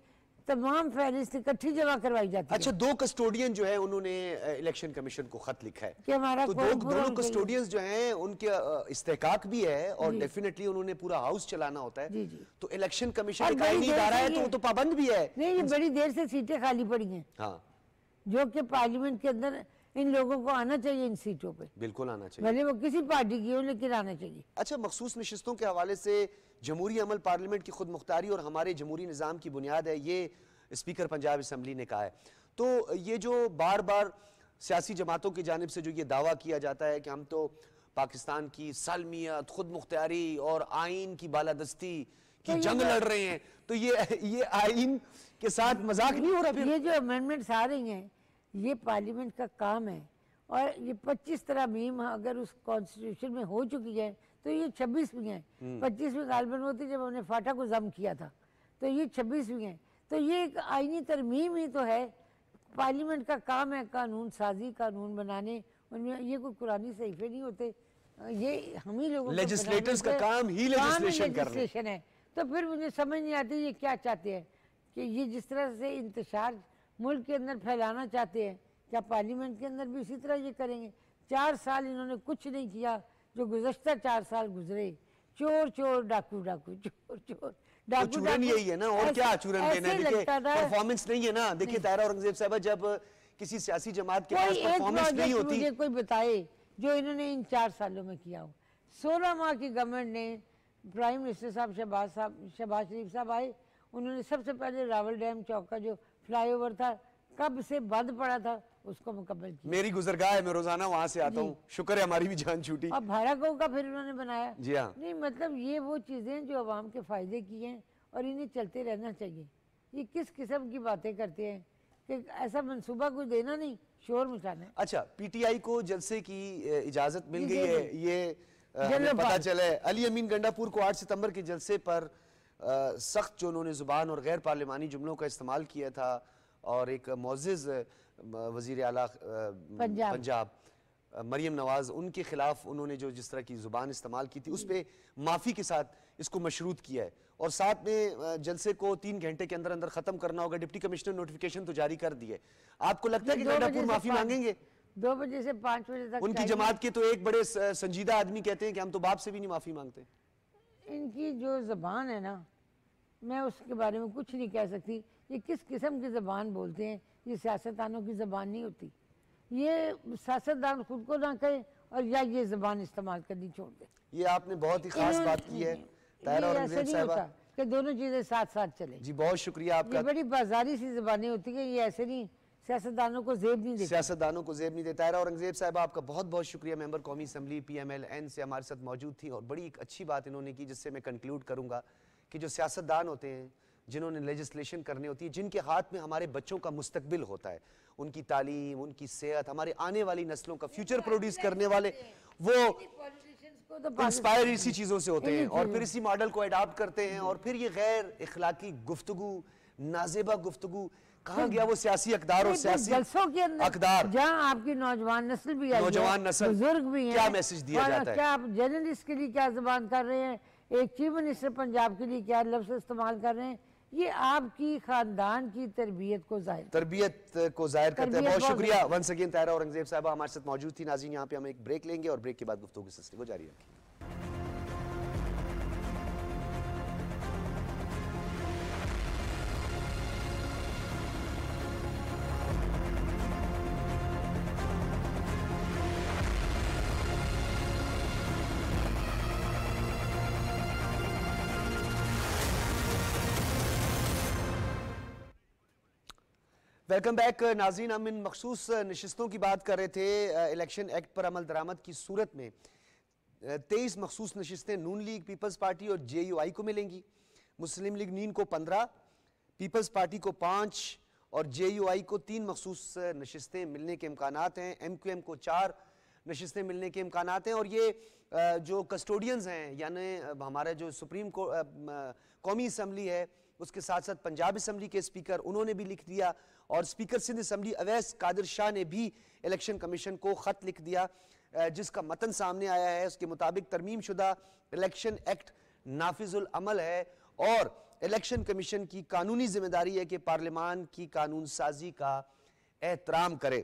تمام فہرست اکٹھی جمع کروائی جاتی ہے. اچھا, 2 کسٹوڈین جو ہیں انہوں نے الیکشن کمیشن کو خط لکھا ہے کہ ہمارا تو دونوں کسٹوڈینز جو ہیں ان کے استحقاق بھی ہے اور ڈیفینیٹلی انہوں نے پورا ہاؤس چلانا ہوتا ہے. تو الیکشن کمیشن ایک آئینی ادارہ ہے تو وہ تو پابند بھی ہے. نہیں, یہ بڑی دیر سے سیٹیں خالی پڑی ہیں, ہاں, جو کہ پارلیمنٹ کے اندر ان لوگوں کو آنا چاہیے ان سیٹوں پہ. بالکل آنا چاہیے, بھلے وہ کسی پارٹی کی ہو لیکن آنا چاہیے. اچھا, مخصوص نشستوں کے حوالے سے جمہوری عمل پارلیمنٹ کی خود مختاری اور ہمارے جمہوری نظام کی بنیاد ہے, یہ اسپیکر پنجاب اسمبلی نے کہا ہے. تو یہ جو بار بار سیاسی جماعتوں کی جانب سے جو یہ دعویٰ کیا جاتا ہے کہ ہم تو پاکستان کی سالمیت، خود مختاری اور آئین کی بالادستی کی جنگ لڑ رہے ہیں، تو یہ آئین کے ساتھ مذاق نہیں ہو رہا پھر؟ یہ جو امینڈمنٹس آ رہی ہیں یہ پارلیمنٹ کا کام ہے، اور یہ 25 ترامیم اگر اس کانسٹیٹیوشن میں ہو چکی ہے تو یہ 26 بھی ہیں، 25 میں غالباً ہوتی جب ہم نے فاٹا کو ضم کیا تھا، تو یہ 26 بھی ہیں، تو یہ ایک آئینی ترمیم ہی تو ہے۔ پارلیمنٹ کا کام ہے قانون سازی، قانون بنانے، ان میں یہ کوئی قرآنی صحیفے نہیں ہوتے، یہ ہم ہی لوگوں لیجسلیٹرز کا کام ہی لیجسلیشن کرنا ہے۔ تو پھر مجھے سمجھ نہیں آتی یہ کیا چاہتے ہیں کہ یہ جس طرح سے انتشار ملک کے اندر پھیلانا چاہتے ہیں، کیا پارلیمنٹ کے اندر بھی اسی طرح یہ کریں گے؟ 4 سال انہوں نے کچھ نہیں کیا، جو گزشتہ 4 سال گزرے، چور چور ڈاکو ڈاکو چور چور ڈاکو چورن یہی ہے نا، اور کیا چورن دینا ہے؟ دیکھیں پرفارمنس نہیں ہے نا، دیکھیں طاہرہ اورنگزیب صاحبہ جب کسی سیاسی جماعت کے پاس پرفارمنس نہیں ہوتی، مجھے کوئی بتائے جو انہوں نے ان 4 سالوں میں کیا ہو۔ 16 ماہ کی گورنمنٹ نے، پرائم منسٹر صاحب شہباز شریف صاحب آئے، انہوں نے سب سے پہلے راول ڈیم چوک کا جو فلائی اوور تھا کب سے بند پڑا تھا اس کو مکمل کیا۔ میری گزرگاہ ہے، میں روزانہ وہاں سے آتا ہوں، شکر ہے ہماری بھی جان چھوٹی۔ اور بھاڑاگاؤں کا پھر انہوں نے بنایا۔ جی ہاں، نہیں مطلب یہ وہ چیزیں جو عوام کے فائدے کی ہیں اور انہیں چلتے رہنا چاہیے۔ یہ کس قسم کی باتیں کرتے ہیں کہ ایسا منصوبہ کوئی دینا نہیں، شور مچانا ہے۔ اچھا، پی ٹی آئی کو جلسے کی اجازت مل گئی ہے، یہ ہمیں پتہ چلا ہے۔ علی امین گنڈاپور کو 8 ستمبر کے جلسے پر سخت جو انہوں نے زبان اور غیر پارلیمانی جملوں کا استعمال کیا تھا، اور ایک معزز وزیر اعلیٰ پنجاب مریم نواز، ان کے خلاف انہوں نے جو جس طرح کی زبان استعمال کی تھی، اس پہ معافی کے ساتھ اس کو مشروط کیا ہے، اور ساتھ میں جلسے کو 3 گھنٹے کے اندر اندر ختم کرنا ہوگا۔ ڈپٹی کمشنر نوٹیفیکیشن تو جاری کر دی ہے۔ آپ کو لگتا ہے کہ گنڈاپور معافی مانگیں گے؟ 2 بجے سے 5 بجے تک ان کی جماعت کے تو ایک بڑے سنجیدہ آدمی کہتے ہیں کہ ہم تو باپ سے بھی نہیں معافی مانگتے۔ ان کی جو زبان ہے نا، میں اس کے بارے میں کچھ نہیں کہہ سکتی۔ یہ کس قسم کی زبان بولتے ہیں، یہ سیاستدانوں کی زبان نہیں ہوتی۔ یہ سیاستدان خود کو نہ کہے اور یا یہ زبان استعمال کرنی چھوڑ دے۔ یہ آپ نے بہت ہی خاص بات کی ہے طاہرہ اورنگزیب صاحبہ، کہ دونوں چیزیں ساتھ ساتھ چلیں۔ جی بہت شکریہ آپ کا۔ یہ بڑی بازاری سی زبانیں ہوتی ہیں، یہ ایسے نہیں، سیاستدانوں کو زیب نہیں دیتی۔ سیاستدانوں کو زیب نہیں دیتا۔ طاہرہ اورنگزیب صاحبہ آپ کا بہت بہت شکریہ، ممبر قومی assembly P M L N سے ہمارے ساتھ موجود تھی، اور بڑی ایک اچھی بات انہوں نے کی جس سے میں کنکلوڈ کروں گا کہ جو سیاستدان ہوتے ہیں، جنہوں نے لیجسلیشن کرنی ہوتی ہے، جن کے ہاتھ میں ہمارے بچوں کا مستقبل ہوتا ہے، ان کی تعلیم، ان کی صحت، ہمارے آنے والی نسلوں کا فیوچر پروڈیوس کرنے والے، وہ انسپائر اسی چیزوں سے ہوتے ہیں، اور پھر اسی ماڈل کو اڈاپٹ کرتے ہیں، اور پھر یہ غیر اخلاقی گفتگو، نازیبہ گفتگو، کہاں گیا وہ سیاسی اقدار اور سیاسی اقدار؟ جہاں آپ کی نوجوان نسل بھی آئی ہے، نوجوان نسل، بزرگ بھی ہیں، کیا میسج دیا جاتا ہے؟ کیا آپ جرنلسٹ کے لیے کیا زبان کر رہے ہیں، ایک چیف منسٹر پنجاب کے لیے کیا لفظ استعمال کر رہے ہیں؟ یہ آپ کی خاندان کی تربیت کو ظاہر کرتا ہے۔ بہت شکریہ ونس اگین طاہرہ اورنگزیب صاحبہ ہمارے ساتھ موجود تھی۔ ناظرین یہاں پہ ہم ایک بریک لیں گے، اور بریک کے بعد گفتگو کے سلسلے کو جاری رکھیں۔ ویلکم بیک ناظرین، ہم ان مخصوص نشستوں کی بات کر رہے تھے الیکشن ایکٹ پر عمل درآمد کی صورت میں 23 مخصوص نشستیں نون لیگ، پیپلز پارٹی اور جے یو آئی کو ملیں گی، مسلم لیگ نین کو 15، پیپلز پارٹی کو 5 اور جے یو آئی کو 3 مخصوص نشستیں ملنے کے امکانات ہیں، ایم کیو ایم کو 4 نشستیں ملنے کے امکانات ہیں، اور یہ جو کسٹوڈینز ہیں، یعنی ہمارا جو سپریم قومی اسمبلی ہے، اس کے ساتھ ساتھ پنجاب اسمبلی کے اسپیکر، انہوں نے بھی لکھ دیا، اور اسپیکر سندھ اسمبلی اویس قادر شاہ نے بھی الیکشن کمیشن کو خط لکھ دیا، جس کا متن سامنے آیا ہے۔ اس کے مطابق ترمیم شدہ الیکشن ایکٹ نافذ العمل ہے، اور الیکشن کمیشن کی قانونی ذمہ داری ہے کہ پارلیمان کی قانون سازی کا احترام کرے۔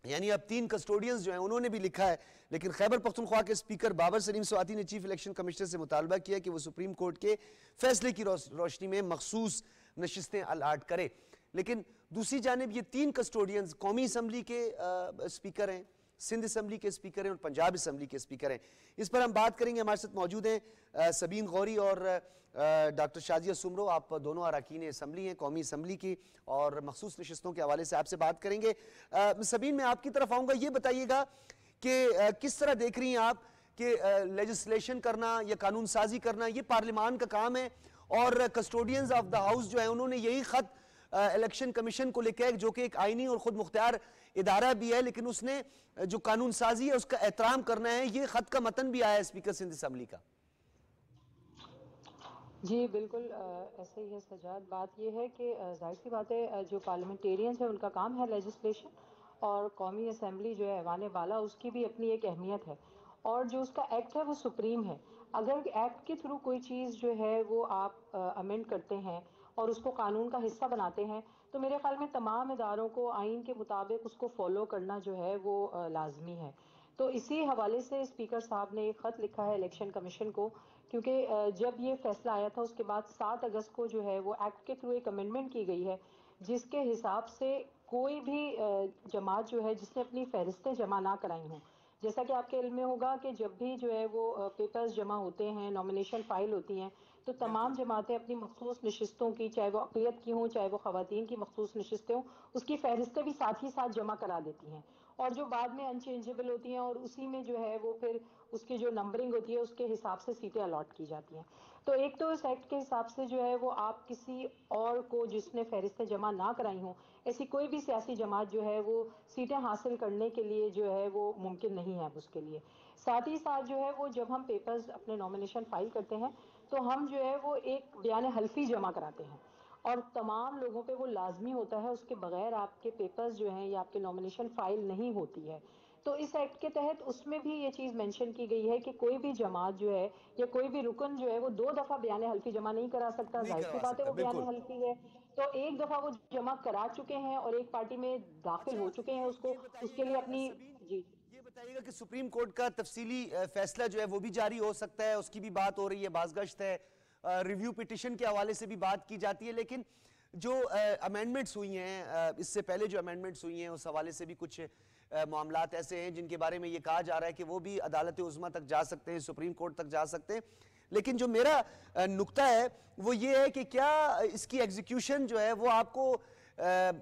یعنی اب 3 کسٹوڈینز جو ہیں انہوں نے بھی لکھا ہے، لیکن خیبر پختونخوا کے اسپیکر بابر سلیم سواتی نے چیف الیکشن کمشنر سے مطالبہ کیا کہ وہ سپریم کورٹ کے فیصلے کی روشنی میں مخصوص نشستیں الاٹ کرے۔ لیکن دوسری جانب یہ 3 کسٹوڈینز قومی اسمبلی کے اسپیکر ہیں، سندھ اسمبلی کے اسپیکر ہیں، اور پنجاب اسمبلی کے اسپیکر ہیں۔ اس پر ہم بات کریں گے، ہمارے ساتھ موجود ہیں سبین غوری اور ڈاکٹر شازیہ سمرو، آپ دونوں اراکین اسمبلی ہیں قومی اسمبلی کی، اور مخصوص نشستوں کے حوالے سے آپ سے بات کریں گے۔ سبین، میں آپ کی طرف آؤں گا، یہ بتائیے گا کہ کس طرح دیکھ رہی ہیں آپ کہ لیجسلیشن کرنا یا قانون سازی کرنا یہ پارلیمان کا کام ہے، اور کسٹوڈینز آف دا ہاؤس جو ہیں انہوں نے یہی خط الیکشن کمیشن کو لکھا ہے جو کہ ایک آئینی اور خود مختار ادارہ بھی ہے، لیکن اس نے جو قانون سازی ہے اس کا احترام کرنا ہے، یہ خط کا متن بھی آیا ہے اسپیکر سندھ اسمبلی کا۔ جی بالکل ایسے ہی ہے سجاد، بات یہ ہے کہ ظاہر سی بات ہے جو پارلیمنٹیرینز ہیں ان کا کام ہے لیجسلیشن، اور قومی اسمبلی جو ہے ایوان بالا اس کی بھی اپنی ایک اہمیت ہے، اور جو اس کا ایکٹ ہے وہ سپریم ہے۔ اگر ایکٹ کے تھرو کوئی چیز جو ہے وہ آپ امینڈ کرتے ہیں اور اس کو قانون کا حصہ بناتے ہیں تو میرے خیال میں تمام اداروں کو آئین کے مطابق اس کو فالو کرنا جو ہے وہ لازمی ہے۔ تو اسی حوالے سے اسپیکر صاحب نے ایک خط لکھا ہے الیکشن کمیشن کو، کیونکہ جب یہ فیصلہ آیا تھا اس کے بعد 7 اگست کو جو ہے وہ ایکٹ کے تھرو ایک امینڈمنٹ کی گئی ہے جس کے حساب سے کوئی بھی جماعت جو ہے جس نے اپنی فہرستیں جمع نہ کرائی ہوں، جیسا کہ آپ کے علم میں ہوگا کہ جب بھی جو ہے وہ پیپرز جمع ہوتے ہیں، نامینیشن فائل ہوتی ہیں، تو تمام جماعتیں اپنی مخصوص نشستوں کی، چاہے وہ اقلیت کی ہوں چاہے وہ خواتین کی مخصوص نشستیں ہوں، اس کی فہرستیں بھی ساتھ ہی ساتھ جمع کرا دیتی ہیں، اور جو بعد میں انچینجبل ہوتی ہیں اور اسی میں جو ہے وہ پھر اس کی جو نمبرنگ ہوتی ہے اس کے حساب سے سیٹیں الاٹ کی جاتی ہیں۔ تو ایک تو اس ایکٹ کے حساب سے جو ہے وہ آپ کسی اور کو جس نے فہرستیں جمع نہ کرائی ہوں، ایسی کوئی بھی سیاسی جماعت جو ہے وہ سیٹیں حاصل کرنے کے لیے جو ہے وہ ممکن نہیں ہے اب اس کے لیے۔ ساتھ ہی ساتھ جو ہے وہ جب ہم پیپرز اپنے نامینیشن فائل کرتے ہیں تو ہم جو ہے وہ ایک بیان حلفی جمع کراتے ہیں، اور تمام لوگوں پہ وہ لازمی ہوتا ہے، اس کے بغیر آپ کے پیپرز جو ہیں یا آپ کے نامینیشن فائل نہیں ہوتی ہے۔ تو اس ایکٹ کے تحت اس میں بھی یہ چیز مینشن کی گئی ہے کہ کوئی بھی جماعت جو ہے یا کوئی بھی رکن جو ہے وہ 2 دفعہ بیان حلفی جمع نہیں کرا سکتا، نہیں ظاہر سی کروا بات ہے سکتا، وہ بیان بالکل۔ حلفی ہے، تو ایک دفعہ وہ جمع کرا چکے ہیں اور ایک پارٹی میں داخل اچھا ہو چکے ہیں، اس کو یہ اس بتائیے کے لیے گا اپنی سبین، جی یہ بتائیے گا کہ سپریم کورٹ کا تفصیلی فیصلہ جو ہے وہ بھی جاری ہو سکتا ہے، اس کی بھی بات ہو رہی ہے، بازگشت ہے، ریویو پیٹیشن کے حوالے سے بھی بات کی جاتی ہے، لیکن جو امینڈمنٹس ہوئی ہیں اس سے پہلے جو امینڈمنٹس ہوئی ہیں اس حوالے سے بھی کچھ معاملات ایسے ہیں جن کے بارے میں یہ کہا جا رہا ہے کہ وہ بھی عدالت عظمیٰ تک جا سکتے ہیں، سپریم کورٹ تک جا سکتے ہیں، لیکن جو میرا نقطہ ہے وہ یہ ہے کہ کیا اس کی ایگزیکیوشن جو ہے وہ آپ کو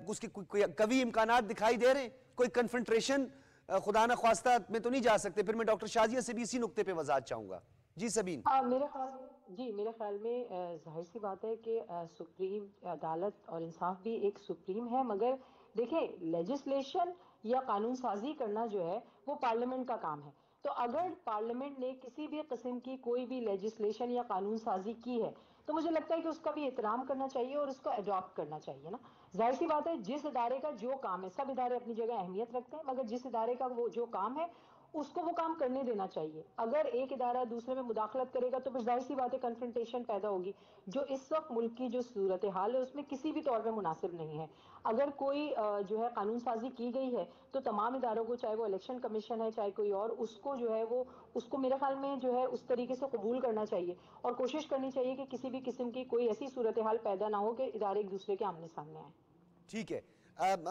اس کے قوی امکانات دکھائی دے رہے ہیں؟ کوئی کنفنٹریشن خدا نہ خواستہ میں تو نہیں جا سکتے؟ پھر میں ڈاکٹر شازیہ سے بھی اسی نقطے پہ وضاحت چاہوں گا۔ جی سبین۔ میرے خیال میں ظاہر سی بات ہے کہ سپریم عدالت اور انصاف بھی ایک سپریم ہے، مگر دیکھیں لیجسلیشن یا قانون سازی کرنا جو ہے وہ پارلیمنٹ کا کام ہے، تو اگر پارلیمنٹ نے کسی بھی قسم کی کوئی بھی لیجسلیشن یا قانون سازی کی ہے تو مجھے لگتا ہے کہ اس کا بھی احترام کرنا چاہیے اور اس کو اڈاپٹ کرنا چاہیے نا۔ ظاہر سی بات ہے جس ادارے کا جو کام ہے، سب ادارے اپنی جگہ اہمیت رکھتے ہیں، مگر جس ادارے کا وہ جو کام ہے اس کو وہ کام کرنے دینا چاہیے۔ اگر ایک ادارہ دوسرے میں مداخلت کرے گا تو پھر ظاہر سی بات ہے کنفرنٹیشن پیدا ہوگی، جو اس وقت ملک کی جو صورتحال ہے اس میں کسی بھی طور پہ مناسب نہیں ہے۔ اگر کوئی جو ہے قانون سازی کی گئی ہے تو تمام اداروں کو، چاہے وہ الیکشن کمیشن ہے چاہے کوئی اور، اس کو جو ہے وہ اس کو میرے خیال میں جو ہے اس طریقے سے قبول کرنا چاہیے اور کوشش کرنی چاہیے کہ کسی بھی قسم کی کوئی ایسی صورتحال پیدا نہ ہو کہ ادارے ایک دوسرے کے آمنے سامنے آئیں۔ ٹھیک ہے،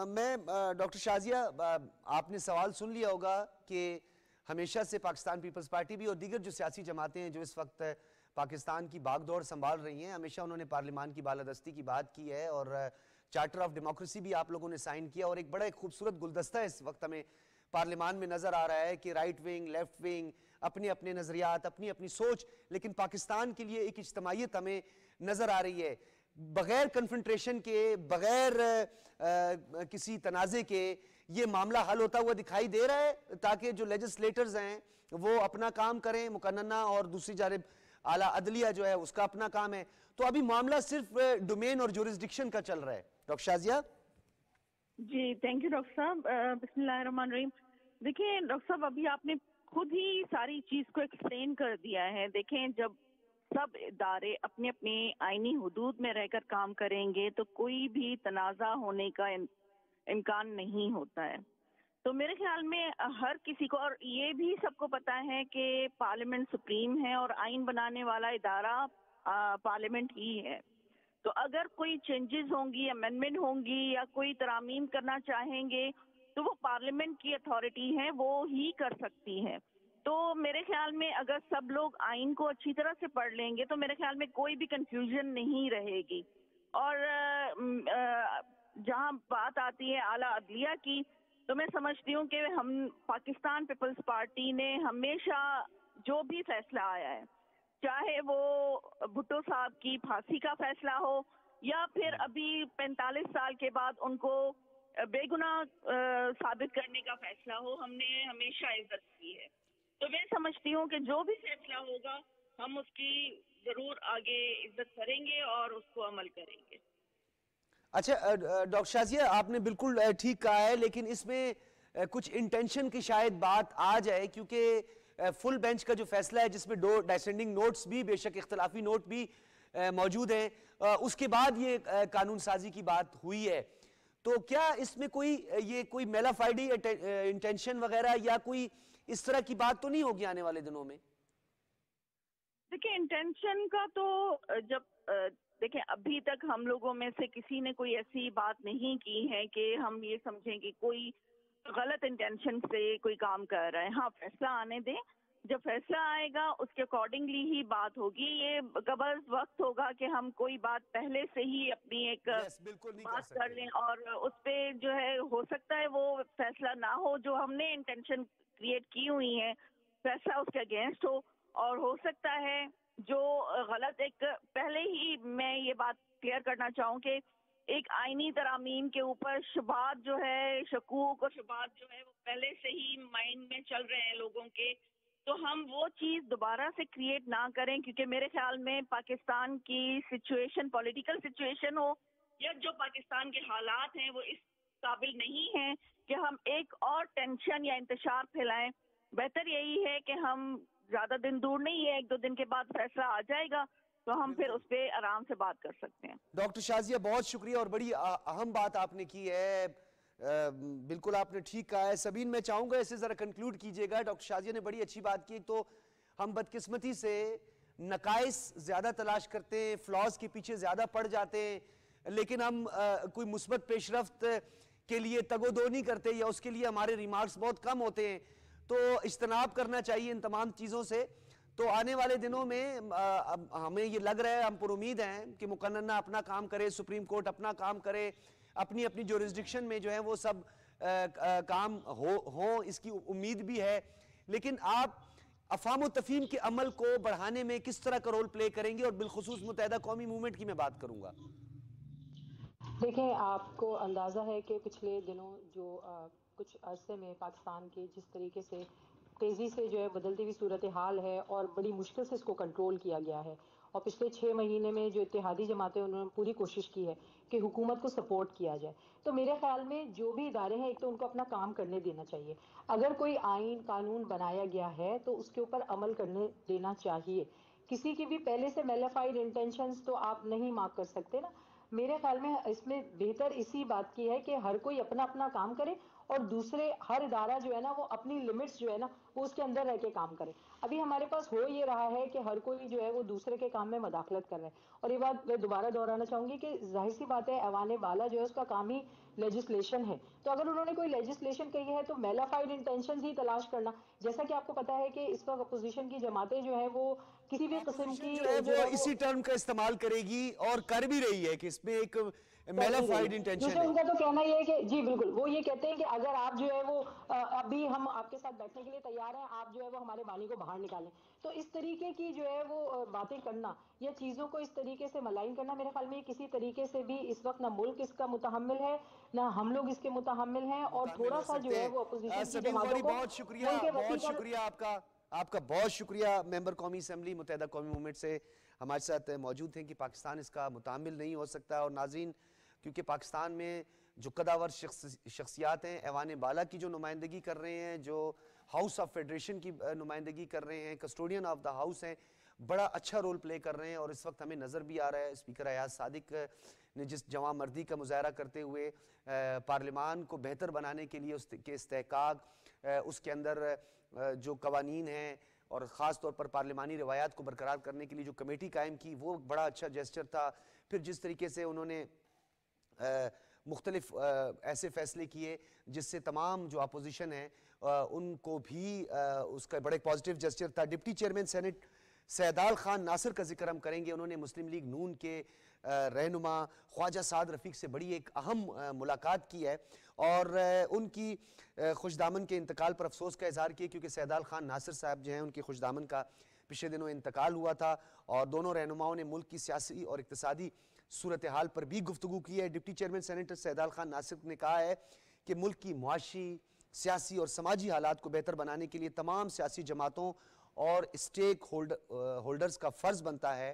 میں ڈاکٹر شازیہ آپ نے سوال سن لیا ہوگا کہ ہمیشہ سے پاکستان پیپلز پارٹی بھی اور دیگر جو سیاسی جماعتیں ہیں جو اس وقت پاکستان کی باغ دور سنبھال رہی ہیں، ہمیشہ انہوں نے پارلیمان کی بالادستی کی بات کی ہے اور چارٹر آف ڈیموکریسی بھی آپ لوگوں نے سائن کیا، اور ایک بڑا ایک خوبصورت گلدستہ اس وقت ہمیں پارلیمان میں نظر آ رہا ہے کہ رائٹ ونگ لیفٹ ونگ اپنے اپنے نظریات، اپنی اپنی سوچ، لیکن پاکستان کے لیے ایک اجتماعیت ہمیں نظر آ رہی ہے، بغیر کنفرنٹریشن کے، بغیر کسی تنازع کے یہ معاملہ حل ہوتا ہوا دکھائی دے رہا ہے، تاکہ جو لیجسلیٹرز ہیں وہ اپنا کام کریں مقننہ، اور دوسری جانب اعلیٰ عدلیہ جو ہے اس کا اپنا کام ہے، تو ابھی معاملہ صرف ڈومین اور جورسڈکشن کا چل رہا ہے۔ ڈاکٹر شازیہ۔ جی تھینک یو ڈاکٹر صاحب، بسم اللہ الرحمن الرحیم۔ دیکھیں ڈاکٹر صاحب ابھی آپ نے خود ہی ساری چیز کو ایکسپلین کر دیا ہے۔ دیکھیں جب سب ادارے اپنے اپنے آئینی حدود میں رہ کر کام کریں گے تو کوئی بھی تنازع ہونے کا امکان نہیں ہوتا ہے، تو میرے خیال میں ہر کسی کو، اور یہ بھی سب کو پتا ہے کہ پارلیمنٹ سپریم ہے اور آئین بنانے والا ادارہ پارلیمنٹ ہی ہے، تو اگر کوئی چینجز ہوں گی، امینڈمنٹ ہوں گی یا کوئی ترامیم کرنا چاہیں گے تو وہ پارلیمنٹ کی اتھارٹی ہے، وہ ہی کر سکتی ہے۔ تو میرے خیال میں اگر سب لوگ آئین کو اچھی طرح سے پڑھ لیں گے تو میرے خیال میں کوئی بھی کنفیوژن نہیں رہے گی۔ اور جہاں بات آتی ہے اعلیٰ عدلیہ کی، تو میں سمجھتی ہوں کہ ہم پاکستان پیپلز پارٹی نے ہمیشہ جو بھی فیصلہ آیا ہے، چاہے وہ بھٹو صاحب کی پھانسی کا فیصلہ ہو یا پھر ابھی 45 سال کے بعد ان کو بے گناہ ثابت کرنے کا فیصلہ ہو، ہم نے ہمیشہ عزت کی ہے. تو میں سمجھتی ہوں کہ جو بھی فیصلہ ہوگا ہم اس کی ضرور آگے عزت کریں گے اور اس کو عمل کریں گے. اچھا ڈاکٹر شازیہ، آپ نے بالکل ٹھیک کہا ہے، لیکن اس میں کچھ انٹینشن کی شاید بات آ جائے، کیونکہ فل بینچ کا جو فیصلہ ہے جس میں دو ڈیسینڈنگ نوٹس بھی، بے شک اختلافی نوٹ بھی موجود ہیں، اس کے بعد یہ قانون سازی کی بات ہوئی ہے، تو کیا اس میں کوئی میلا فائڈی انٹینشن وغیرہ یا کوئی اس طرح کی بات تو نہیں ہوگی آنے والے دنوں میں؟ دیکھیں انٹینشن کا تو دیکھیں ابھی تک ہم لوگوں میں سے کسی نے کوئی ایسی بات نہیں کی ہے کہ ہم یہ سمجھیں کہ کوئی غلط انٹینشن سے کوئی کام کر رہا ہے. ہاں فیصلہ آنے دیں، جب فیصلہ آئے گا اس کے اکارڈنگلی ہی بات ہوگی. یہ قبل وقت ہوگا کہ ہم کوئی بات پہلے سے ہی اپنی ایک بات کر لیں اور اس پہ جو ہے ہو سکتا ہے وہ فیصلہ نہ ہو جو ہم نے انٹینشن کریٹ کی ہوئی ہے، فیصلہ اس کے اگینسٹ ہو، اور ہو سکتا ہے جو غلط ایک پہلے ہی میں یہ بات کلیئر کرنا چاہوں کہ ایک آئینی ترامیم کے اوپر شبہات جو ہے، شکوک اور شبہات جو ہے وہ پہلے سے ہی مائنڈ میں چل رہے ہیں لوگوں کے، تو ہم وہ چیز دوبارہ سے کریٹ نہ کریں، کیونکہ میرے خیال میں پاکستان کی سچویشن، پولیٹیکل سچویشن ہو یا جو پاکستان کے حالات ہیں وہ اس قابل نہیں ہیں کہ ہم ایک اور ٹینشن یا انتشار پھیلائیں. بہتر یہی ہے کہ ہم زیادہ دن دور نہیں ہے، 1-2 دن کے بعد فیصلہ آ جائے گا تو ہم پھر اس پہ آرام سے بات کر سکتے ہیں. ڈاکٹر شازیہ بہت شکریہ، اور بڑی اہم بات آپ نے کی ہے، بالکل آپ نے ٹھیک کہا ہے. سبین میں چاہوں گا اسے ذرا کنکلوڈ کیجئے گا. ڈاکٹر شازیہ نے بڑی اچھی بات کی. تو ہم بدقسمتی سے نقائص زیادہ تلاش کرتے ہیں، فلاز کے پیچھے زیادہ پڑ جاتے ہیں، لیکن ہم کوئی مثبت پیش رفت کے لیے تگ و دو نہیں کرتے، یا اس کے لیے ہمارے ریمارکس بہت کم ہوتے ہیں. تو اجتناب کرنا چاہیے ان تمام چیزوں سے. تو آنے والے دنوں میں ہمیں یہ لگ رہا ہے، ہم پر امید ہیں کہ مقننہ اپنا کام کرے، سپریم کورٹ اپنا کام کرے، اپنی اپنی جورسڈکشن میں جو ہے وہ سب کام ہوں، اس کی امید بھی ہے. لیکن آپ افہام و تفہیم کے عمل کو بڑھانے میں کس طرح کا رول پلے کریں گے؟ اور بالخصوص متحدہ قومی موومنٹ کی میں بات کروں گا. دیکھیں آپ کو اندازہ ہے کہ پچھلے دنوں جو کچھ عرصے میں پاکستان کی جس طریقے سے تیزی سے جو ہے بدلتی ہوئی صورتحال ہے اور بڑی مشکل سے اس کو کنٹرول کیا گیا ہے، اور پچھلے 6 مہینے میں جو اتحادی جماعتیں انہوں نے پوری کوشش کی ہے کہ حکومت کو سپورٹ کیا جائے. تو میرے خیال میں جو بھی ادارے ہیں ایک تو ان کو اپنا کام کرنے دینا چاہیے. اگر کوئی آئین قانون بنایا گیا ہے تو اس کے اوپر عمل کرنے دینا چاہیے. کسی کی بھی پہلے سے میلیفائڈ انٹینشنز تو آپ نہیں مارک کر سکتے نا. میرے خیال میں اس میں بہتر اسی بات کی ہے کہ ہر کوئی اپنا اپنا کام کرے اور دوسرے ہر ادارہ جو ہے نا وہ اپنی لمٹس جو ہے نا وہ اس کے اندر رہ کے کام کرے. ابھی ہمارے پاس ہو یہ رہا ہے کہ ہر کوئی جو ہے وہ دوسرے کے کام میں مداخلت کر رہا ہے. اور یہ بات میں دوبارہ دہرانا چاہوں گی کہ ظاہر سی بات ہے ایوان بالا جو ہے اس کا کام ہی لیجسلیشن ہے. تو اگر انہوں نے کوئی لیجسلیشن کہی ہے تو میلافائڈ انٹینشنز ہی تلاش کرنا. جیسا کہ آپ کو پتا ہے کہ اس وقت اپوزیشن کی جماعتیں جو ہیں وہ کسی بھی قسم کی جو ہے وہ اسی ٹرم کا استعمال کرے گی اور کر بھی رہی ہے کہ اس میں ایک میلافائڈ انٹینشن دوسرا ان کا تو کہنا یہ ہے کہ جی بالکل وہ یہ کہتے ہیں کہ اگر آپ جو ہے وہ ابھی ہم آپ کے ساتھ بیٹھنے کے لیے تیار ہیں، آپ جو ہے وہ ہمارے بانی کو باہر نکالیں. تو اس طریقے کی جو ہے وہ باتیں کرنا یا چیزوں کو اس طریقے سے ملائن کرنا، میرے خیال میں کسی طریقے سے بھی اس وقت نہ ملک اس کا متحمل ہے نہ ہم لوگ اس کے متحمل ہیں. اور تھوڑا سا جو ہے وہ اپوزیشن کی جماعتوں کو بہت شکریہ آپ کا بہت شکریہ. ممبر قومی اسمبلی متحدہ قومی موومنٹ سے ہمارے ساتھ موجود ہیں کہ پاکستان اس کا متحمل نہیں ہو سکتا. اور ناظرین، کیونکہ پاکستان میں جو قداور شخصیات ہیں، ایوان بالا کی جو نمائندگی کر رہے ہیں، جو ہاؤس آف فیڈریشن کی نمائندگی کر رہے ہیں، کسٹوڈین آف دا ہاؤس ہیں، بڑا اچھا رول پلے کر رہے ہیں. اور اس وقت ہمیں نظر بھی آ رہا ہے اسپیکر ایاز صادق نے جس جواں مردی کا مظاہرہ کرتے ہوئے پارلیمان کو بہتر بنانے کے لیے اس کے استحقاق، اس کے اندر جو قوانین ہیں اور خاص طور پر پارلیمانی روایات کو برقرار کرنے کے لیے جو کمیٹی قائم کی، وہ بڑا اچھا جیسچر تھا. پھر جس طریقے سے انہوں نے مختلف ایسے فیصلے کیے جس سے تمام جو اپوزیشن ہیں ان کو بھی اس کا بڑے پازیٹیو جیسچر تھا. Deputy chairman senate Saidal Khan ناصر کا ذکر ہم کریں گے. انہوں نے مسلم لیگ نون کے رہنما خواجہ سعد رفیق سے بڑی ایک اہم ملاقات کی ہے اور ان کی خوش دامن کے انتقال پر افسوس کا اظہار کیا, کیونکہ سیدال خان ناصر صاحب جو ہیں ان کی خوش دامن کا پچھلے دنوں انتقال ہوا تھا اور دونوں رہنماؤں نے ملک کی سیاسی اور اقتصادی صورتحال پر بھی گفتگو کی ہے. Deputy chairman senator Saidal Khan ناصر نے کہا ہے کہ ملک کی معاشی, سیاسی اور سماجی حالات کو بہتر بنانے کے لیے تمام سیاسی جماعتوں اور اسٹیک ہولڈرز کا فرض بنتا ہے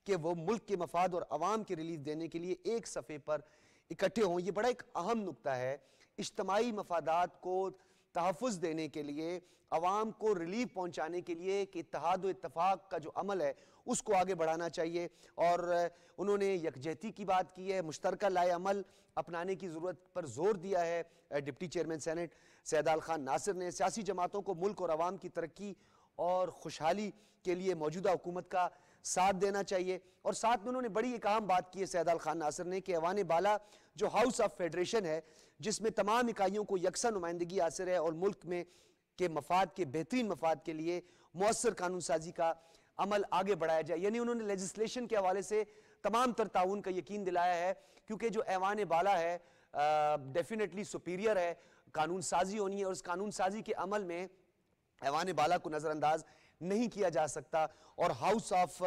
کہ وہ ملک کے مفاد اور عوام کے ریلیف دینے کے لیے ایک صفحے پر اکٹھے ہوں. یہ بڑا ایک اہم نکتہ ہے. اجتماعی مفادات کو تحفظ دینے کے لیے, عوام کو ریلیف پہنچانے کے لیے کہ اتحاد و اتفاق کا جو عمل ہے اس کو آگے بڑھانا چاہیے اور انہوں نے یکجہتی کی بات کی ہے, مشترکہ لائے عمل اپنانے کی ضرورت پر زور دیا ہے. Deputy chairman senate Saidal Khan ناصر نے سیاسی جماعتوں کو ملک اور عوام کی ترقی اور خوشحالی کے لیے موجودہ حکومت کا ساتھ دینا چاہیے اور ساتھ میں انہوں نے بڑی ایک اہم بات کی ہے سیدال خان ناصر نے کہ ایوان بالا جو ہاؤس آف فیڈریشن ہے جس میں تمام اکائیوں کو یکساں نمائندگی حاصل ہے اور ملک میں کے مفاد کے بہترین مفاد کے لیے مؤثر قانون سازی کا عمل آگے بڑھایا جائے. یعنی انہوں نے لیجسلیشن کے حوالے سے تمام تر تعاون کا یقین دلایا ہے کیونکہ جو ایوان بالا ہے ڈیفینیٹلی سپیریئر ہے, قانون سازی ہونی ہے اور اس قانون سازی کے عمل میں ایوان بالا کو نظر انداز نہیں کیا جا سکتا اور ہاؤس آف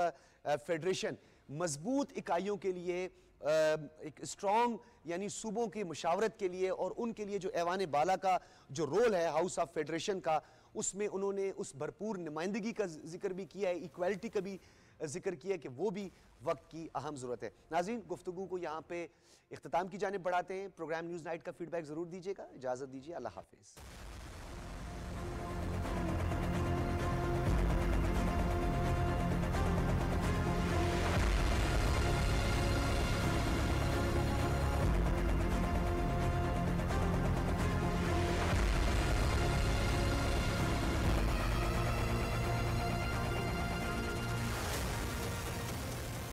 فیڈریشن مضبوط اکائیوں کے لیے ایک اسٹرانگ یعنی صوبوں کی مشاورت کے لیے اور ان کے لیے جو ایوان بالا کا جو رول ہے ہاؤس آف فیڈریشن کا اس میں انہوں نے اس بھرپور نمائندگی کا ذکر بھی کیا ہے, ایکویلٹی کا بھی ذکر کیا ہے کہ وہ بھی وقت کی اہم ضرورت ہے. ناظرین گفتگو کو یہاں پہ اختتام کی جانب بڑھاتے ہیں. پروگرام نیوز نائٹ کا فیڈ بیک ضرور دیجیے گا. اجازت دیجیے, اللہ حافظ.